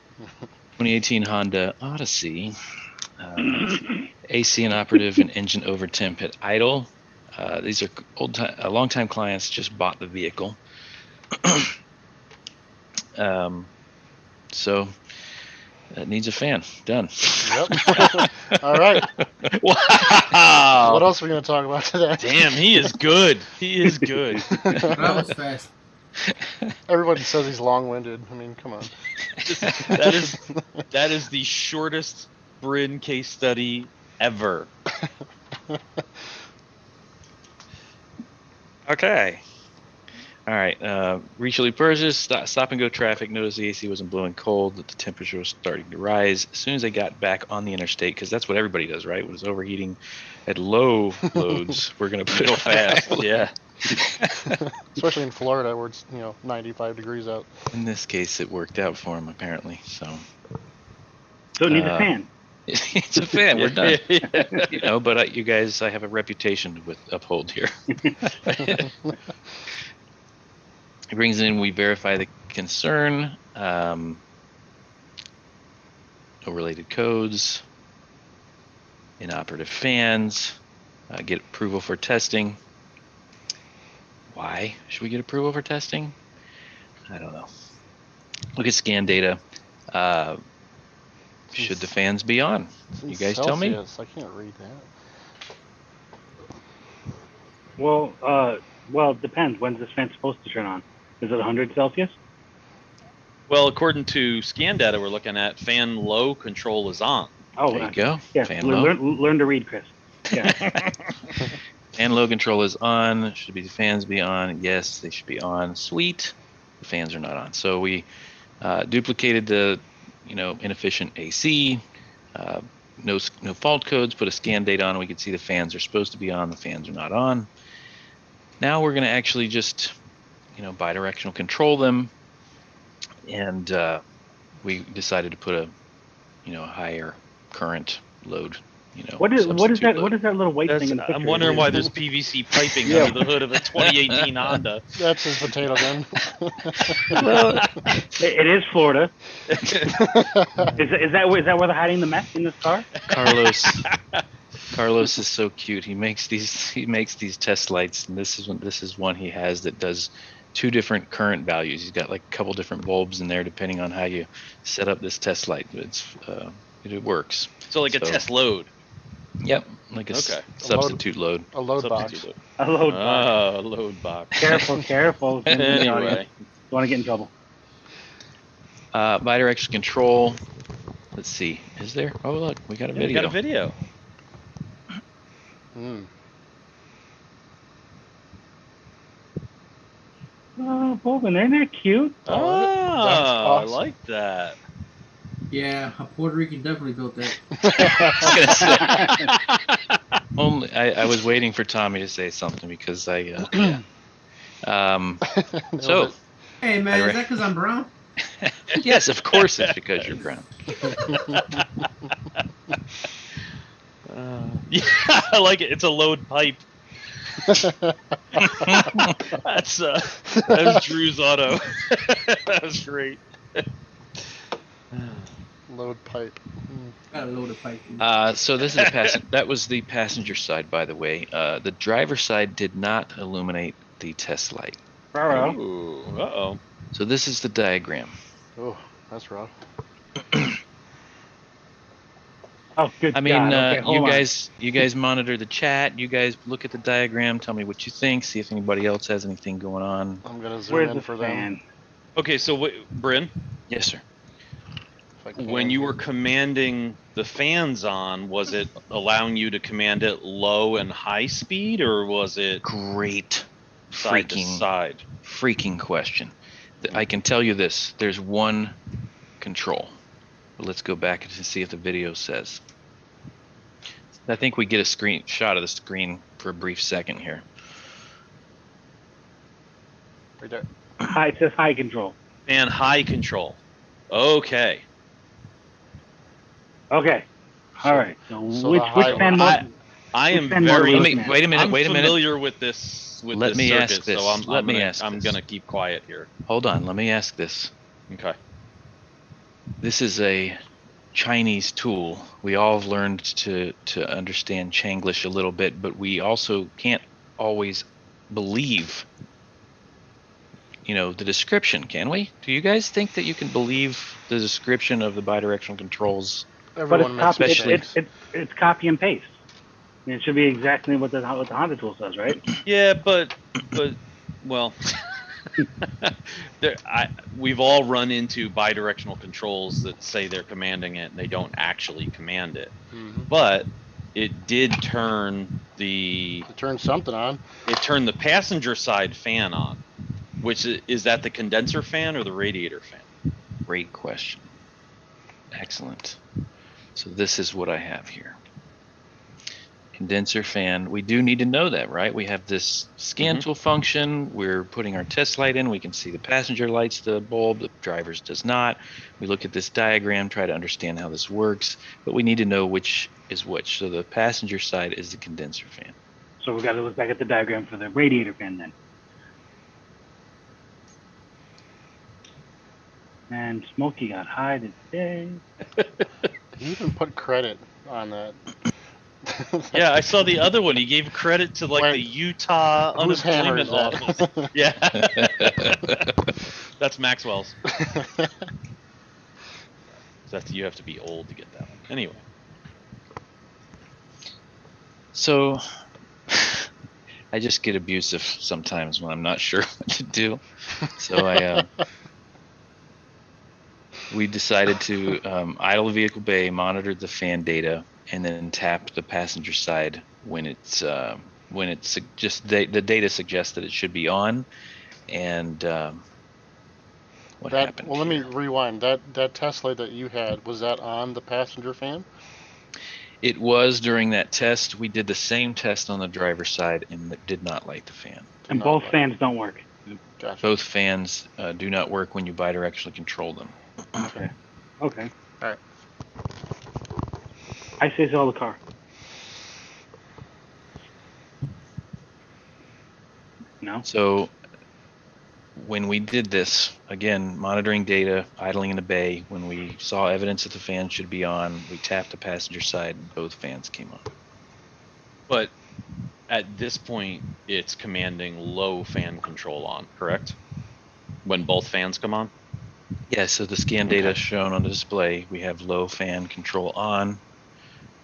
2018 Honda Odyssey, AC inoperative and engine over temp at idle. These are long-time clients just bought the vehicle. So it needs a fan. Done. Yep. All right. Wow. What else are we going to talk about today? Damn, he is good. He is good. That was fast. Everybody says he's long-winded. I mean, come on. That is the shortest Bryn case study ever. Okay. All right. Recently purchased. Stop and go traffic. Noticed the AC wasn't blowing cold. That the temperature was starting to rise. As soon as I got back on the interstate, because that's what everybody does, right? When it's overheating at low loads, we're gonna put Go it fast. Yeah. Especially in Florida, where it's 95 degrees out. In this case, it worked out for him apparently. So it needs a fan. it's a fan. We're done. But you guys, I have a reputation to uphold here. He brings in, we verify the concern, no related codes, inoperative fans, get approval for testing. Why should we get approval for testing? I don't know. Look at scan data. Should the fans be on? You guys tell me. I can't read that. Well, it depends. When's this fan supposed to turn on? Is it 100 Celsius? Well, according to scan data we're looking at, fan low control is on. Oh, there you go. Yeah, fan low. Learn to read, Chris. Yeah. Fan low control is on. Should the fans be on? Yes, they should be on. Sweet. The fans are not on. So we duplicated the inefficient AC. No fault codes. Put a scan date on. We could see the fans are supposed to be on. The fans are not on. Now we're going to actually just bidirectional control them, and we decided to put a higher current load. What is that? load. What is that little white thing in the picture? I'm wondering why there's PVC piping under the hood of a 2018 Honda. That's his potato gun. Well, it is Florida. Is that where they're hiding the meth in this car? Carlos is so cute. He makes these test lights, and this is one he has that does 2 different current values. He's got like a couple different bulbs in there depending on how you set up this test light. It works. So like a test load. Yep, like a substitute load. A load box. A load box. A load box. Careful. Anyway. Don't want to get in trouble. Bidirectional control. Let's see. Is there? Oh, look, we got a video. We got a video. Oh, Bowman, isn't that cute? Oh, awesome. I like that. Yeah, a Puerto Rican definitely built that. Only I was waiting for Tommy to say something because I. So. Hey man, is that because I'm brown? Yes, of course it's because you're brown. Yeah, I like it. It's a load pipe. That's Drew's auto. That was great. Load pipe. Got a load of pipe. So this is that was the passenger side, by the way. The driver side did not illuminate the test light. Ooh, uh-oh. So this is the diagram. Oh, that's rough. Oh, good. I mean, okay, you guys monitor the chat. You guys look at the diagram. Tell me what you think. See if anybody else has anything going on. I'm gonna zoom Where's in the for fan? them. Okay, so Bryn, Yes, sir. If I can. when you were commanding the fans on, was it allowing you to command it low and high speed, or was it Great side to side? freaking question. I can tell you this. There's one control. But let's go back and see if the video says. I think we get a screenshot of the screen for a brief second here. Right there. It says high control. Fan high control. Okay. Okay. All right. So, So which the high fan one. I am fan model very. are we Let me looking at? wait a minute. I'm Wait a minute. familiar with this Let me circuit, ask this. so Let me ask I'm this. gonna keep quiet here. Hold on. Let me ask this. Okay. This is a Chinese tool. We all have learned to understand Chinglish a little bit, but we also can't always believe, the description, can we? Do you guys think that you can believe the description of the bidirectional controls? But Everyone it's makes copy. mistakes. It's copy and paste. And it should be exactly what the Honda tool says, right? Yeah, but well, we've all run into bidirectional controls that say they're commanding it and they don't actually command it. Mhm. But it did turn the To turn something on. passenger side fan on, which is that the condenser fan or the radiator fan? Great question. Excellent. So this is what I have here. Condenser fan. We do need to know that, right? We have this scan tool function. We're putting our test light in. We can see the passenger lights the bulb, the driver's does not. We look at this diagram, try to understand how this works, but we need to know which is which. So the passenger side is the condenser fan. So we got to look back at the diagram for the radiator fan then. And Smokey got high today. He even put credit on that. Yeah, I saw the other one. He gave credit to Wait, the Utah Whose hammer unemployment is that? office. Yeah, that's Maxwell's. You have to be old to get that one. Anyway. So I just get abusive sometimes when I'm not sure what to do. So we decided to idle the vehicle bay, monitor the fan data, and then tap the passenger side when it's just the data suggests that it should be on. And what happened? Well, let me rewind. That test light that you had, was that on the passenger fan? It was during that test. We did the same test on the driver's side, and it did not light the fan. And both fans don't work. Gotcha. Both fans do not work when you bidirectionally control them. Okay. Okay. All right. I say sell the car. No? So when we did this, again, monitoring data, idling in the bay, when we saw evidence that the fan should be on, we tapped the passenger side and both fans came on. But at this point, it's commanding low fan control on, correct? When both fans come on? Yeah, so the scan data shown on the display, we have low fan control on,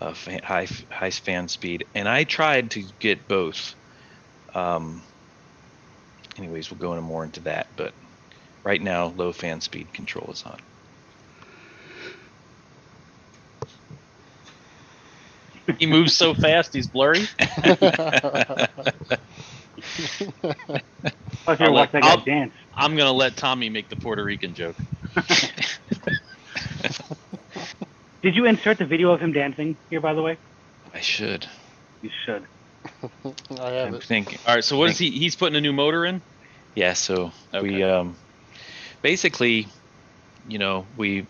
high fan speed, and I tried to get both. Anyways, we'll go into more into that, but right now, low fan speed control is on. He moves so fast, he's blurry. Plus, you watch that guy dance. I'm gonna let Tommy make the Puerto Rican joke. Did you insert the video of him dancing here, by the way? I should. You should. I have I'm it. thinking. All right, so what is he? He's putting a new motor in? Yeah, so we basically, we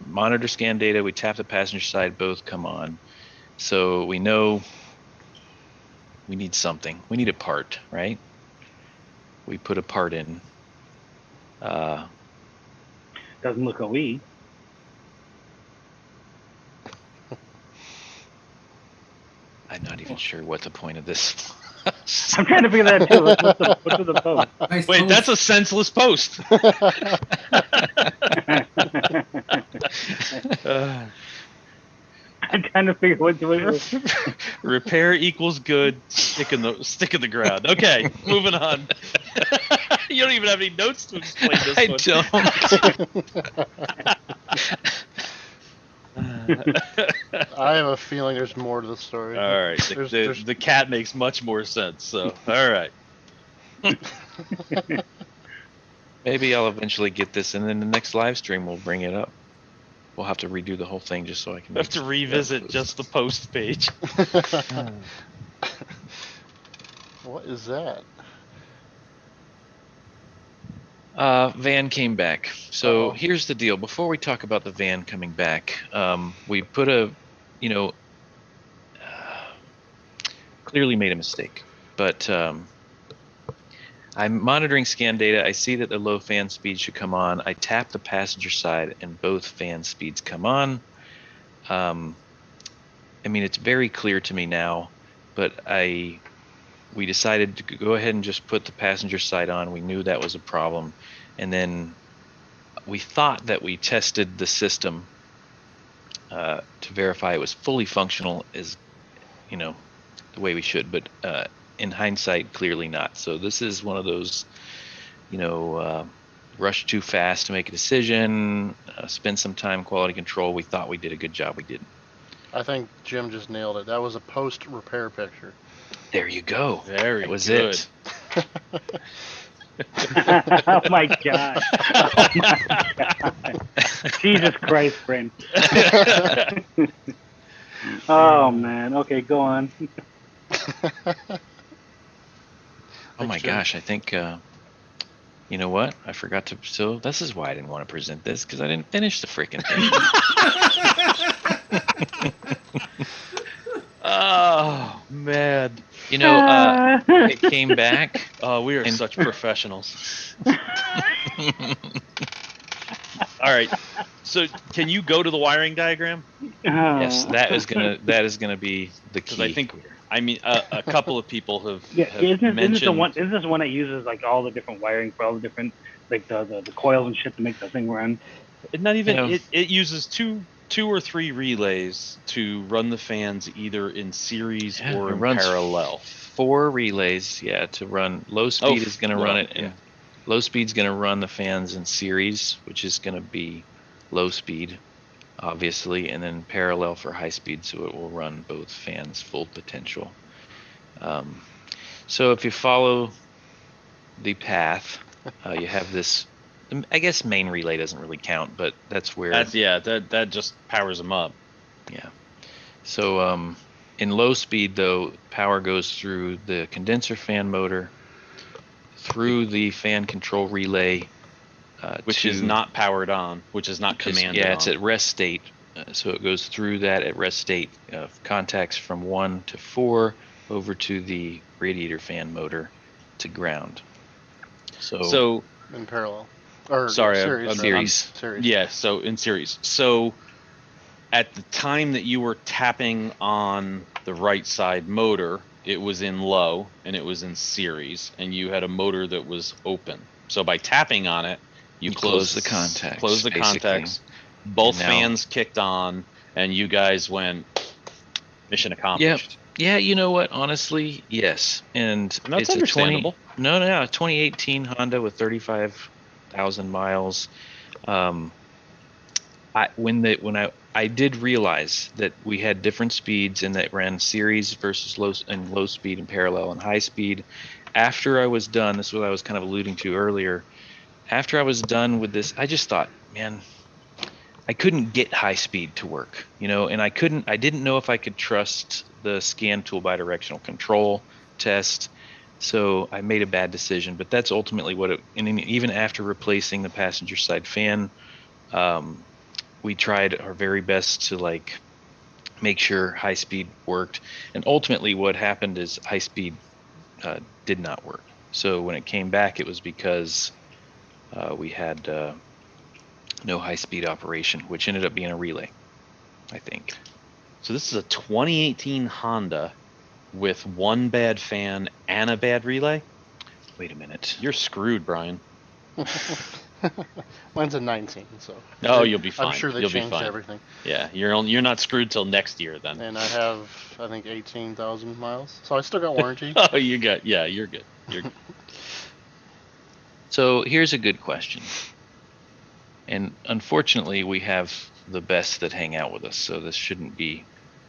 monitor scan data, we tap the passenger side, both come on. So we know we need something. We need a part, right? We put a part in. Doesn't look OE. I'm not even sure what the point of this. I'm trying to figure that too. What's the post? Nice Wait, post. that's a senseless post. I'm trying to figure what it is. Repair equals good. Stick in the ground. Okay, moving on. You don't even have any notes to explain this I one. I have a feeling there's more to the story. All right, the cat makes much more sense. So, all right. Maybe I'll eventually get this, and then the next live stream we'll bring it up. We'll have to redo the whole thing just so I can. I have to revisit just the post page. What is that? Van came back. So Uh-oh. here's the deal. Before we talk about the van coming back, we put clearly made a mistake. But I'm monitoring scan data. I see that the low fan speed should come on. I tap the passenger side and both fan speeds come on. I mean, it's very clear to me now, but we decided to go ahead and just put the passenger side on. We knew that was a problem. And then we thought that we tested the system to verify it was fully functional as, the way we should, but in hindsight, clearly not. So this is one of those, rush too fast to make a decision, spend some time quality control. We thought we did a good job. We didn't. I think Jim just nailed it. That was a post-repair picture. There you go. Very That was good. it. Oh my god. Oh my god. Jesus Christ, Brent. Oh man. Okay, go on. Oh my gosh, I think, you know what? I forgot to, so this is why I didn't want to present this, because I didn't finish the freaking thing. Oh man. It came back. Oh, we are And- such professionals. All right. So, can you go to the wiring diagram? Yes, that is gonna be the Because key. I think, a couple of people have, Yeah, have isn't this mentioned. the one? Isn't this one that uses like all the different wiring for all the different like the coils and shit to make the thing run? Not even. Yeah. It uses two or three relays to run the fans either in series Yeah, or it in runs parallel. 4 relays, to run. Low speed is going to run it, and yeah. low speed's going to run the fans in series, which is going to be low speed, obviously, and then parallel for high speed, so it will run both fans full potential. So if you follow the path, you have this. I guess main relay doesn't really count, but that's where. That just powers them up. Yeah. So in low speed, though, power goes through the condenser fan motor, through the fan control relay, Which is not powered on, which is not commanded on. it's at rest state. So it goes through that at rest state, contacts from 1 to 4 over to the radiator fan motor to ground. So In parallel. Or Sorry, series. I'm- Series. Series. yeah, so in series. So at the time that you were tapping on the right side motor, it was in low and it was in series, and you had a motor that was open. So by tapping on it, you close the contacts, Close the basically. contacts. Both And now- fans kicked on, and you guys went mission accomplished. Yeah, you know what? Honestly, yes. And And that's it's understandable. a 2018 Honda with 35,000 miles. I did realize that we had different speeds and that ran series versus low speed and parallel and high speed. After I was done, this is what I was kind of alluding to earlier. After I was done with this, I just thought, man, I couldn't get high speed to work, and I didn't know if I could trust the scan tool bidirectional control test. So I made a bad decision, but that's ultimately and even after replacing the passenger side fan, we tried our very best to make sure high speed worked. And ultimately what happened is high speed did not work. So when it came back, it was because we had no high speed operation, which ended up being a relay, I think. So this is a 2018 Honda with one bad fan and a bad relay. Wait a minute. You're screwed, Brian. Mine's a 19, so. Oh, you'll be fine. I'm sure they You'll be changed fine. everything. Yeah, you're not screwed till next year then. And I have, I think, 18,000 miles. So I still got warranty. Oh, you're good. You're good. So here's a good question. And unfortunately, we have the best that hang out with us, so this shouldn't be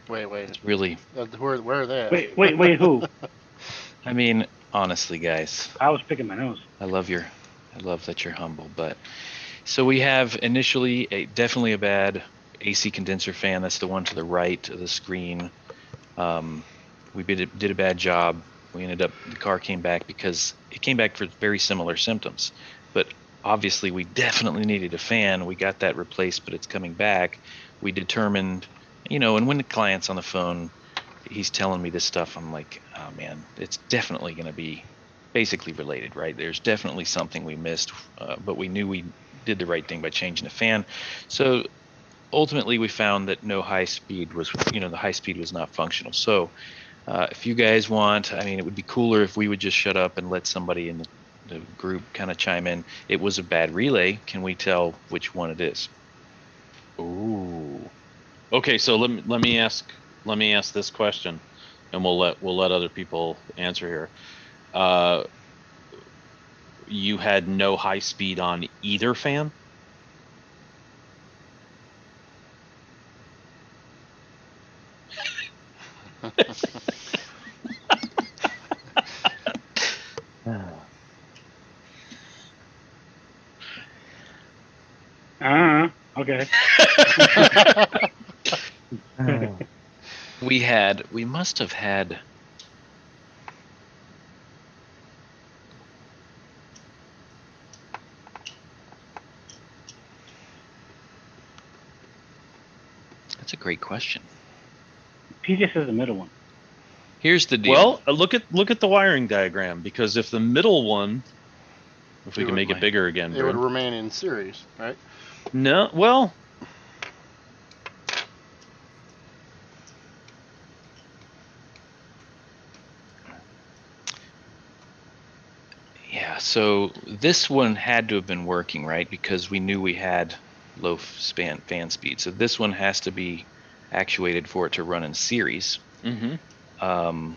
Wait. really. Where are they at? Wait, who? I mean, honestly, guys, I was picking my nose. I love that you're humble, but so we have initially definitely a bad AC condenser fan. That's the one to the right of the screen. We did a bad job. The car came back because it came back for very similar symptoms, but obviously we definitely needed a fan. We got that replaced, but it's coming back. We determined, and when the client's on the phone, he's telling me this stuff, I'm like, oh man, it's definitely going to be basically related, right? There's definitely something we missed, but we knew we did the right thing by changing the fan. So ultimately we found that no high speed was, the high speed was not functional. So if you guys want, it would be cooler if we would just shut up and let somebody in the group kind of chime in. It was a bad relay. Can we tell which one it is? Ooh. Okay, so let me ask this question, and we'll let other people answer here. You had no high speed on either fan? Okay. We must have had. That's a great question. PJ says the middle one. Here's the deal. Well, look at the wiring diagram, because if the middle one, if we can make it bigger again, it would remain in series, right? No, well, yeah, so this one had to have been working, right? Because we knew we had low fan speed. So this one has to be actuated for it to run in series. mm-hmm.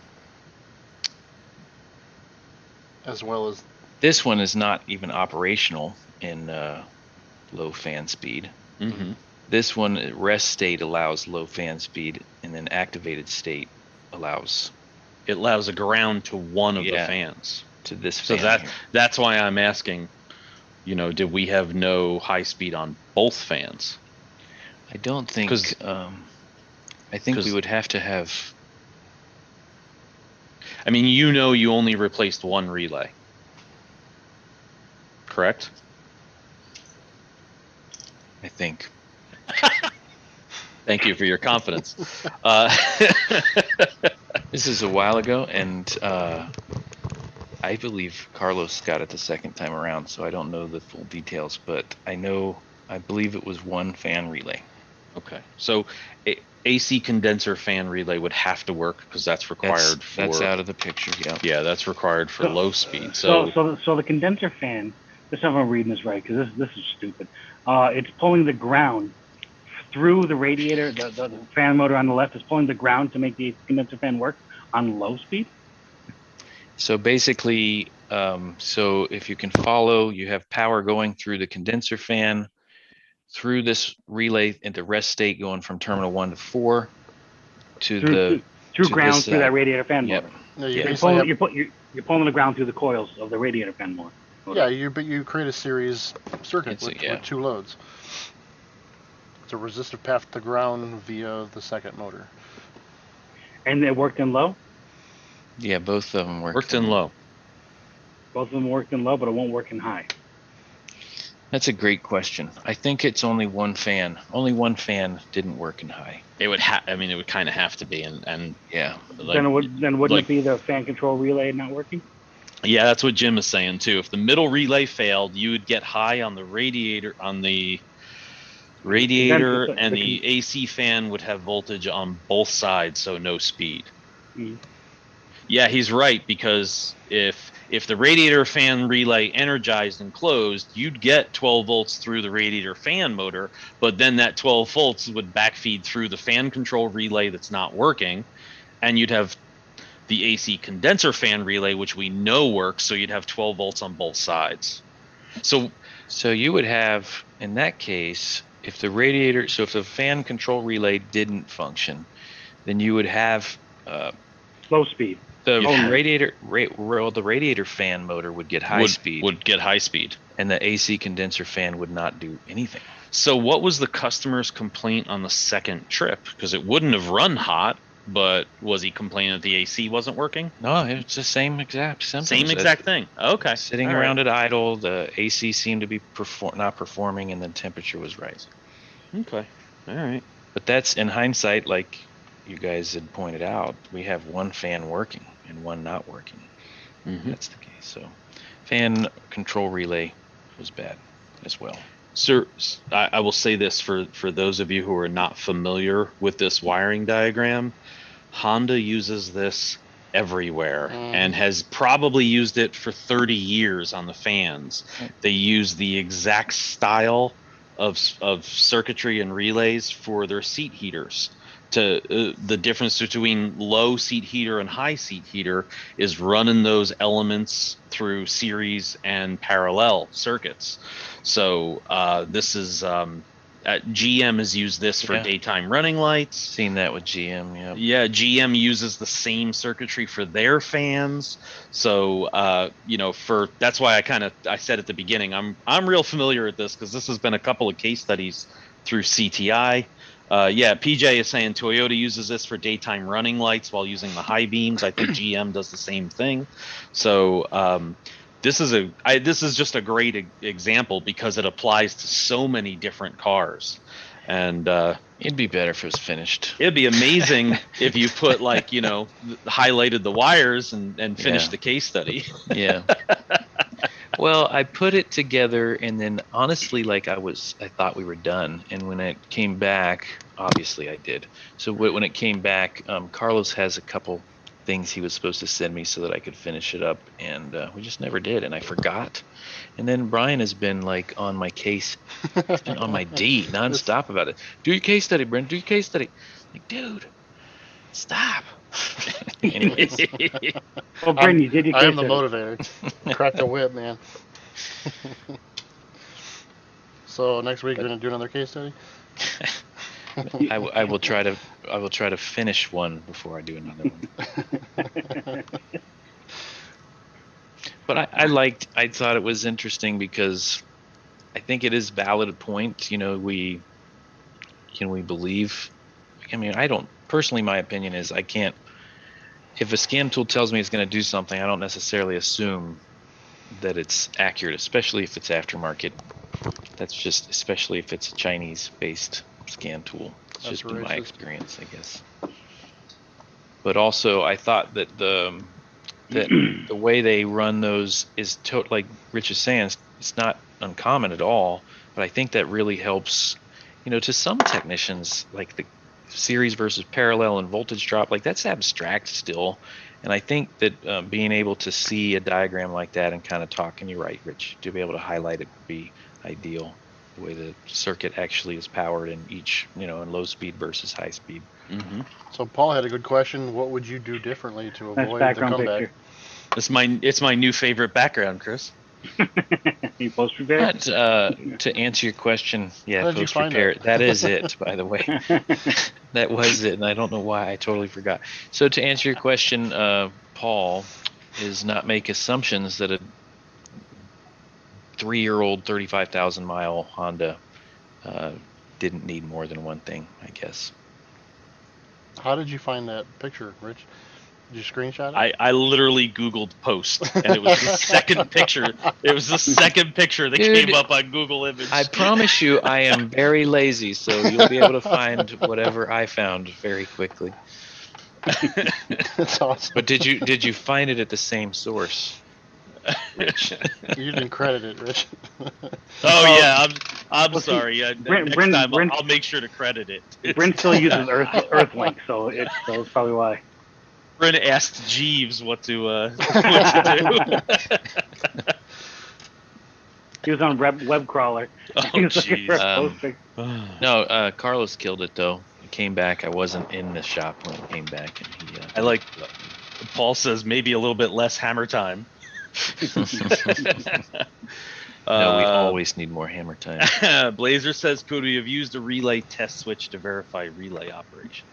As well as this one is not even operational in low fan speed. Mm-hmm. This one, rest state allows low fan speed, and then activated state allows a ground to one of the fans. To this so fan. That's why I'm asking, did we have no high speed on both fans? I don't think. I think we would have to have. You only replaced one relay, correct? I think. Thank you for your confidence. This is a while ago, and I believe Carlos got it the second time around, so I don't know the full details, but I believe it was one fan relay. Okay, so AC condenser fan relay would have to work, because that's required that's out of the picture. Yeah, that's required for low speed. So the condenser fan. This is if I'm reading this right, because this is stupid. It's pulling the ground through the radiator. The fan motor on the left is pulling the ground to make the condenser fan work on low speed. So basically, so if you can follow, you have power going through the condenser fan, through this relay into rest state, going from terminal 1 to 4 to through ground through that radiator fan motor. No, You're pulling the ground through the coils of the radiator fan motor. Yeah, you create a series circuit with 2 loads. It's a resistive path to ground via the second motor. And it worked in low? Yeah, both of them worked in low. Both of them worked in low, but it won't work in high. That's a great question. I think it's only one fan. Only one fan didn't work in high. It would it would kind of have to be, and yeah. Then wouldn't it be the fan control relay not working? Yeah, that's what Jim is saying too. If the middle relay failed, you would get high on the radiator, and the AC fan would have voltage on both sides, so no speed. Mm-hmm. Yeah, he's right, because if the radiator fan relay energized and closed, you'd get 12 volts through the radiator fan motor, but then that 12 volts would backfeed through the fan control relay that's not working, and you'd have the AC condenser fan relay, which we know works, so you'd have 12 volts on both sides. So you would have, in that case, if the fan control relay didn't function, then you would have low speed. The radiator fan motor would get high speed. Would get high speed. And the AC condenser fan would not do anything. So what was the customer's complaint on the second trip? Because it wouldn't have run hot. but was he complaining that the AC wasn't working? No, it's the same exact symptoms. Same exact thing. Okay. Sitting All around right. at idle, the AC seemed to be not performing, and the temperature was rising. Okay. All right. But that's, in hindsight, like you guys had pointed out, we have one fan working and one not working. Mm-hmm. That's the case. So fan control relay was bad as well. Sir, I will say this for those of you who are not familiar with this wiring diagram. Honda uses this everywhere and has probably used it for 30 years on the fans. They use the exact style of circuitry and relays for their seat heaters. The difference between low seat heater and high seat heater is running those elements through series and parallel circuits. So this is GM has used this for daytime running lights. Seen that with GM, yeah. Yeah, GM uses the same circuitry for their fans. So that's why I said at the beginning, I'm real familiar with this because this has been a couple of case studies through CTI. PJ is saying Toyota uses this for daytime running lights while using the high beams. I think GM does the same thing. So this is just a great example because it applies to so many different cars. And it'd be better if it was finished. It'd be amazing if you put highlighted the wires and finished the case study. Yeah. Well, I put it together, and then honestly, I thought we were done. And when it came back, obviously I did. So when it came back, Carlos has a couple things he was supposed to send me so that I could finish it up, and we just never did, and I forgot. And then Brian has been on my case, he's been on my D nonstop about it. Do your case study, Brent. Do your case study. Dude, stop. Anyways. Well, Brittany, did you? I am the motivator. Crack the whip, man. So next week we're gonna do another case study. I will try to finish one before I do another one. But I thought it was interesting because I think it is valid a point. Can we believe? I mean, I don't personally. My opinion is I can't. If a scan tool tells me it's going to do something, I don't necessarily assume that it's accurate, especially if it's aftermarket. That's just, especially if it's a Chinese-based scan tool. It's just been my experience, I guess. But also, I thought that the way they run those is like Rich is saying, it's not uncommon at all. But I think that really helps, to some technicians, like the series versus parallel and voltage drop, that's abstract still. And I think that being able to see a diagram like that and kind of talk, and you're right, Rich, to be able to highlight it would be ideal, the way the circuit actually is powered in each, in low speed versus high speed. Mm-hmm. So Paul had a good question. What would you do differently to avoid the comeback? Picture. It's my new favorite background, Chris. You post prepared? To answer your question, post prepared. That is it, by the way. That was it, and I don't know why I totally forgot. So to answer your question, Paul, is not make assumptions that a 3-year-old 35,000 mile Honda didn't need more than one thing, I guess. How did you find that picture, Rich? Did you screenshot it? I literally Googled post, and it was the second picture. It was the second picture that Dude, came up on Google Image. I promise you, I am very lazy, so you'll be able to find whatever I found very quickly. That's awesome. But did you find it at the same source, Rich? You didn't credit it, Rich. Oh yeah, I'm sorry. Brent, Next time I'll make sure to credit it. Brent still uses Earthlink, so it's probably why. Brent asked Jeeves what to do. He was on web crawler. Oh jeez. No, Carlos killed it though. He came back. I wasn't in the shop when he came back, and he. I like. Paul says maybe a little bit less hammer time. No, we always need more hammer time. Blazer says, could we have used a relay test switch to verify relay operation?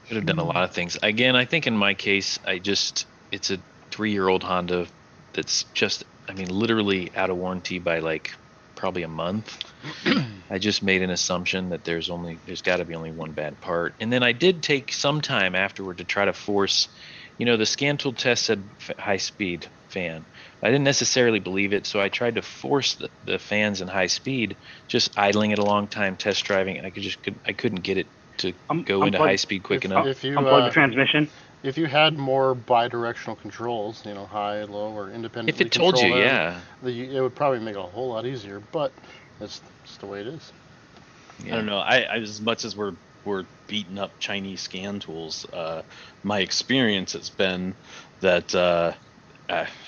Could have done a lot of things. Again, I think in my case, it's a 3-year-old Honda that's just, literally out of warranty by probably a month. I just made an assumption that there's got to be only one bad part. And then I did take some time afterward to try to force, the scan tool test said high speed fan. I didn't necessarily believe it, so I tried to force the fans in high speed, just idling it a long time, test driving, and I couldn't get it to go into high speed quick enough. If you Unplug the transmission. if you had more bi-directional controls, high, low, or independently If it told you, controlled yeah. it would probably make it a whole lot easier. But that's just the way it is. Yeah. I don't know. I as much as we're beating up Chinese scan tools, my experience has been that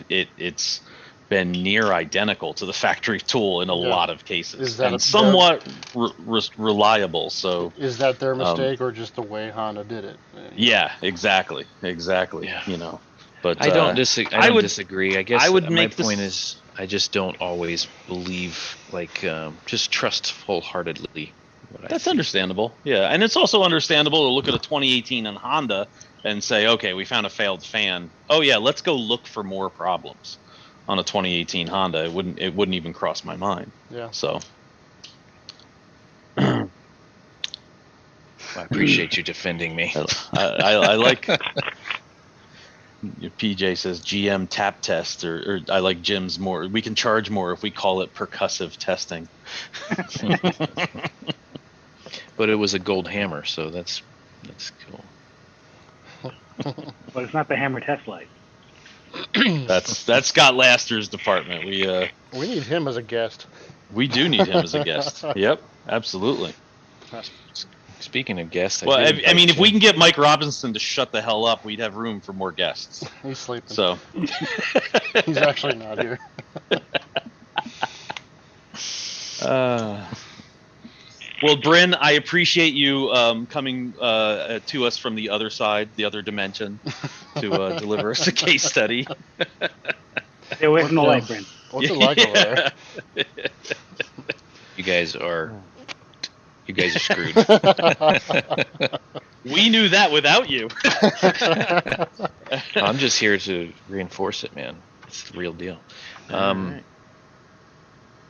it's been near identical to the factory tool in a lot of cases, and somewhat reliable. So is that their mistake or just the way Honda did it? Yeah, exactly. Yeah. But I don't disagree. I guess I would my point is I just don't always believe, just trust wholeheartedly. That's understandable. Yeah, and it's also understandable to look at a 2018 on Honda and say, okay, we found a failed fan. Oh yeah, let's go look for more problems on a 2018 Honda. It wouldn't even cross my mind. Yeah. So I appreciate you defending me. I like. PJ says GM tap test, or I like Jim's more. We can charge more if we call it percussive testing. But it was a gold hammer, so that's cool. But it's not the hammer test light. That's Scott Laster's department. We need him as a guest. We do need him as a guest. Yep, absolutely. Speaking of guests, I mean, if we can get Mike Robinson to shut the hell up, we'd have room for more guests. He's sleeping. So he's actually not here. Well, Bryn, I appreciate you coming to us from the other side, the other dimension, to deliver us a case study. Stay away from the light, Bryn. What's it like over there? You guys are screwed. We knew that without you. I'm just here to reinforce it, man. It's the real deal. Right.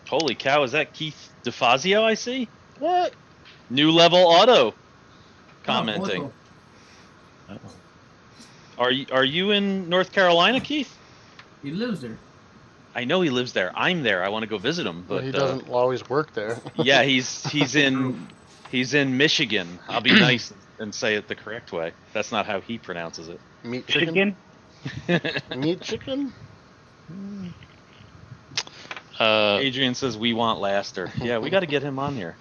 Holy cow, is that Keith DeFazio I see? What? New Level Auto commenting. Are you in North Carolina, Keith? He lives there. I know he lives there. I'm there. I want to go visit him, but he doesn't always work there. Yeah, he's in Michigan. I'll be nice and say it the correct way. That's not how he pronounces it. Meat chicken. Chicken? Meat chicken. Adrian says we want Laster. Yeah, we got to get him on here.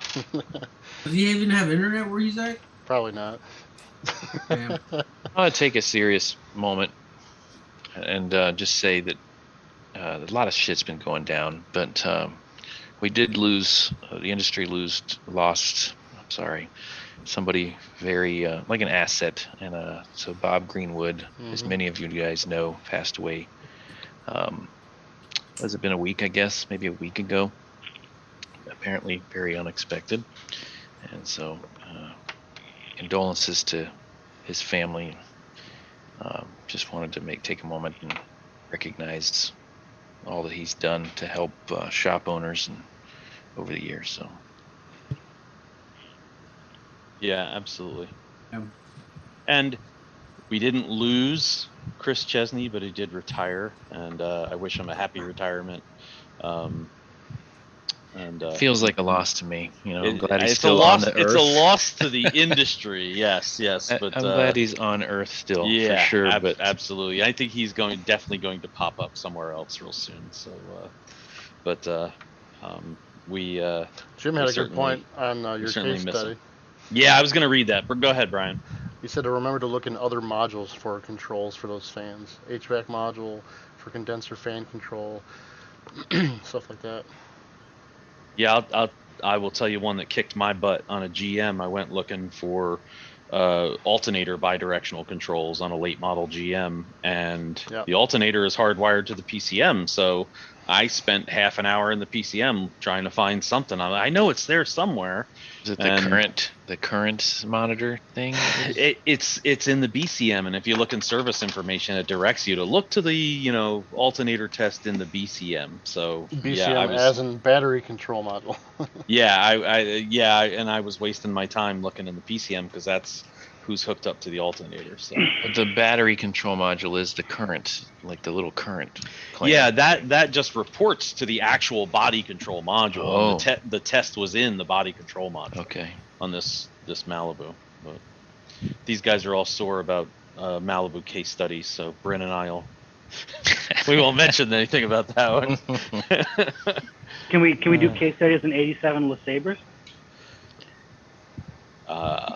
Does he even have internet where he's at? Probably not. Damn. I want to take a serious moment and just say that a lot of shit's been going down, but we did lose. The industry lost. I'm sorry, somebody very like an asset, and so Bob Greenwood, as many of you guys know, passed away. Has it been a week? I guess maybe a week ago. Apparently, very unexpected, and so condolences to his family. Just wanted to take a moment and recognize all that he's done to help shop owners and over the years. So yeah, absolutely. Yeah. And we didn't lose Chris Chesney, but he did retire, and I wish him a happy retirement. Feels like a loss to me. I'm glad he's it's still a loss, on the earth. It's a loss to the industry. Yes, but I'm glad he's on Earth still. Yeah, for sure. But absolutely, I think he's definitely going to pop up somewhere else real soon. So, we Jim had a good point on your case study. Yeah, I was going to read that, but go ahead, Brian. He said to remember to look in other modules for controls for those fans. HVAC module for condenser fan control, stuff like that. Yeah, I will tell you one that kicked my butt on a GM. I went looking for alternator bidirectional controls on a late model GM, and the alternator is hardwired to the PCM. So I spent half an hour in the PCM trying to find something. I know it's there somewhere. Is it And the current monitor thing? It's in the BCM, and if you look in service information, it directs you to look to the alternator test in the BCM. So BCM as in battery control module. and I was wasting my time looking in the PCM because that's who's hooked up to the alternator. So But the battery control module is the current, like the little current. Clamp. yeah, that just reports to the actual body control module. Oh. The test was in the body control module. Okay. On this Malibu, but these guys are all sore about Malibu case studies, so Bryn and I'll we won't mention anything about that one. Can we do case studies in '87 LeSabres?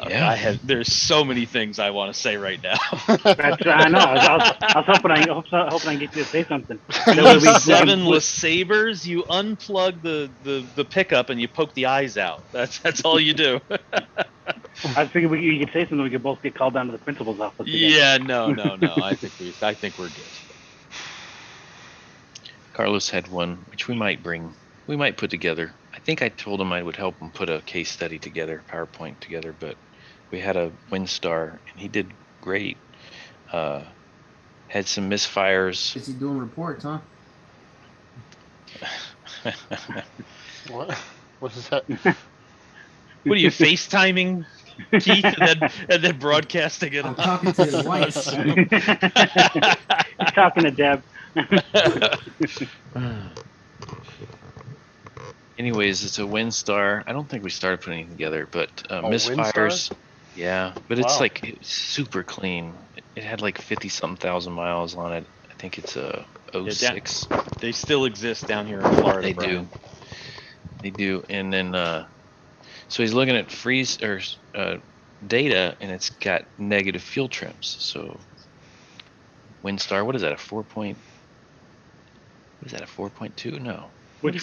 Yeah. There's so many things I want to say right now. I know. I was hoping I can get you to say something. Seven LeSabres, you unplug the pickup and you poke the eyes out. That's all you do. I figured you could say something. We could both get called down to the principal's office. Again. Yeah, no. I think we're good. Carlos had one, which we might put together. I think I told him I would help him put a case study together, PowerPoint together, but we had a WinStar, and he did great. Had some misfires. Is he doing reports, huh? What? What is that? What are you, FaceTiming Keith and then broadcasting it? I'm talking to his wife. He's talking to Deb. Anyways, it's a WinStar. I don't think we started putting it together, but misfires. WinStar? Yeah, but it's Wow. like it's super clean. It had like 50-something thousand miles on it. I think it's a 06. They still exist down here in Florida. They Brian. They do. And then so he's looking at data, and it's got negative fuel trims. So WinStar, what is that? A 4.2? No. What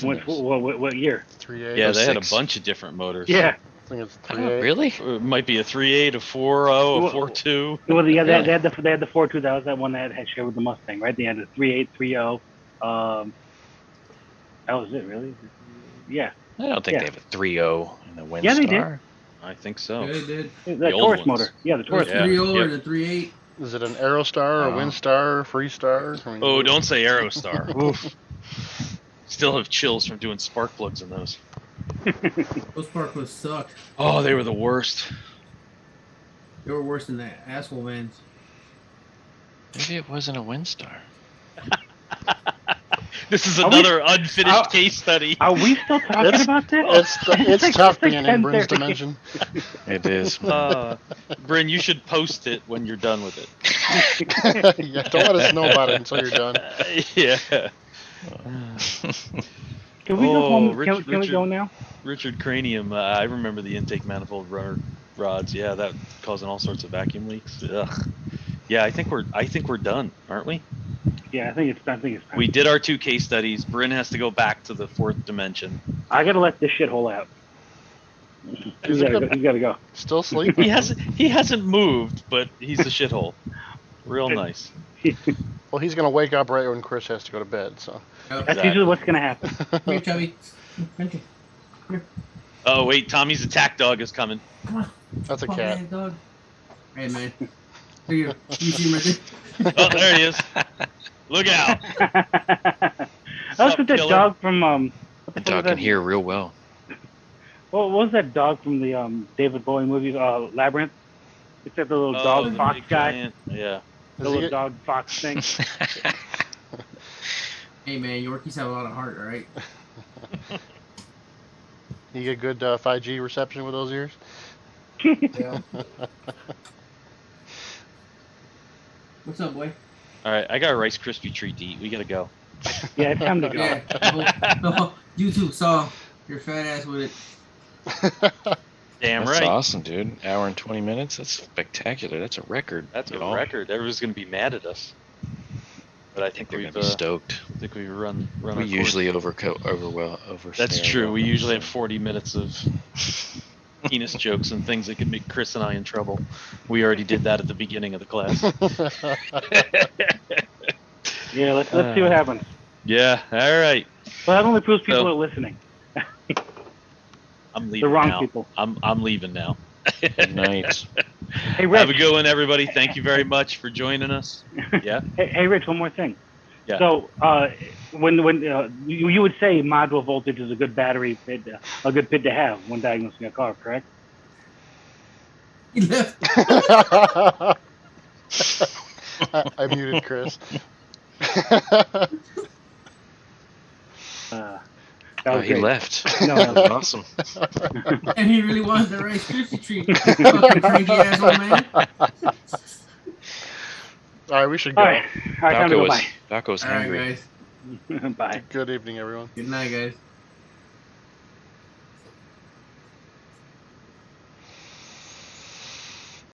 year? 3.8. Yeah, they had a 06. bunch of different motors. Yeah. I think it's Oh, 3.8. really? It might be a 3.8, a 4.0, a 4.2. Well, yeah, they had the 4.2. That was that one that had shared with the Mustang, right? They had the 3.8, 3.0. That was it, really? Yeah. I don't think they have a 3.0 in the WinStar. Yeah, they did. I think so. Yeah, they did. The old Taurus ones. motor. Yeah, the There was Taurus. Yeah. 3.0 Yep. and a 3.8. Is it an Aerostar, a WinStar, Freestar? I mean, Oh, don't say Aerostar. Oof. Still have chills from doing spark plugs in those. Those sparklers sucked. Oh, they were the worst. They were worse than the asshole vans. Maybe it wasn't a WinStar. This is Are we- another unfinished case study. Are we still talking It's- about that? It's tough it's like being in Bryn's 10:30. dimension. It is. Bryn, you should post it when you're done with it. Yeah, don't let us know about it until you're done. Yeah. Can we go home? Richard- Can we go now? Richard Cranium, I remember the intake manifold runner rods. Yeah, that causing all sorts of vacuum leaks. Ugh. Yeah, I think we're done, aren't we? Yeah, I think it's time. We did our 2 case studies. Bryn has to go back to the 4th dimension. I gotta let this shithole out. He's gotta go. Still sleeping. He hasn't moved, but he's a shithole. Real nice. Well, he's gonna wake up right when Chris has to go to bed. So. That's usually what's gonna happen. Come here, Chubby. Come here. Oh wait, Tommy's attack dog is coming. Come on. That's a Come on, cat. man, dog. Hey, man. Here you go. You see him right there? Oh, there he is. Look out. That's what that killer? dog from The dog can hear real well. What was that dog from the David Bowie movie Labyrinth? It's that the little dog the fox big guy. giant. Yeah. The little dog fox thing. Hey, man, Yorkies have a lot of heart, all right? You get good 5G reception with those ears. Yeah. What's up, boy? All right, I got a Rice Krispie treat to eat. We gotta go. Yeah, it's time to go. Yeah. No, YouTube saw your fat ass with it. Damn That's right. awesome, dude. Hour and 20 minutes. That's spectacular. That's a record. That's a y'all. record. Everyone's gonna be mad at us. But I think They're we've gonna be stoked. I think we've run. We our course. usually overstay That's our true. We welcome, usually so. have 40 minutes of penis jokes and things that could make Chris and I in trouble. We already did that at the beginning of the class. Yeah, let's see what happens. Yeah. All right. Well, that only proves people So- are listening. I'm leaving The wrong now. people. I'm leaving now. Good night. Hey, Rich. Have a good one, everybody. Thank you very much for joining us. Yeah. Hey, Rich. One more thing. Yeah. So, when you would say module voltage is a good battery pit, a good pit to have when diagnosing a car, correct? He left. I muted Chris. That was He great. left. No, That no. was awesome. And he really wanted the Rice Krispie treat. Fucking crazy ass old man. All right, we should go. All right, time to go. Bye. Falco's All right, hungry. guys. Bye. Good evening, everyone. Good night, guys.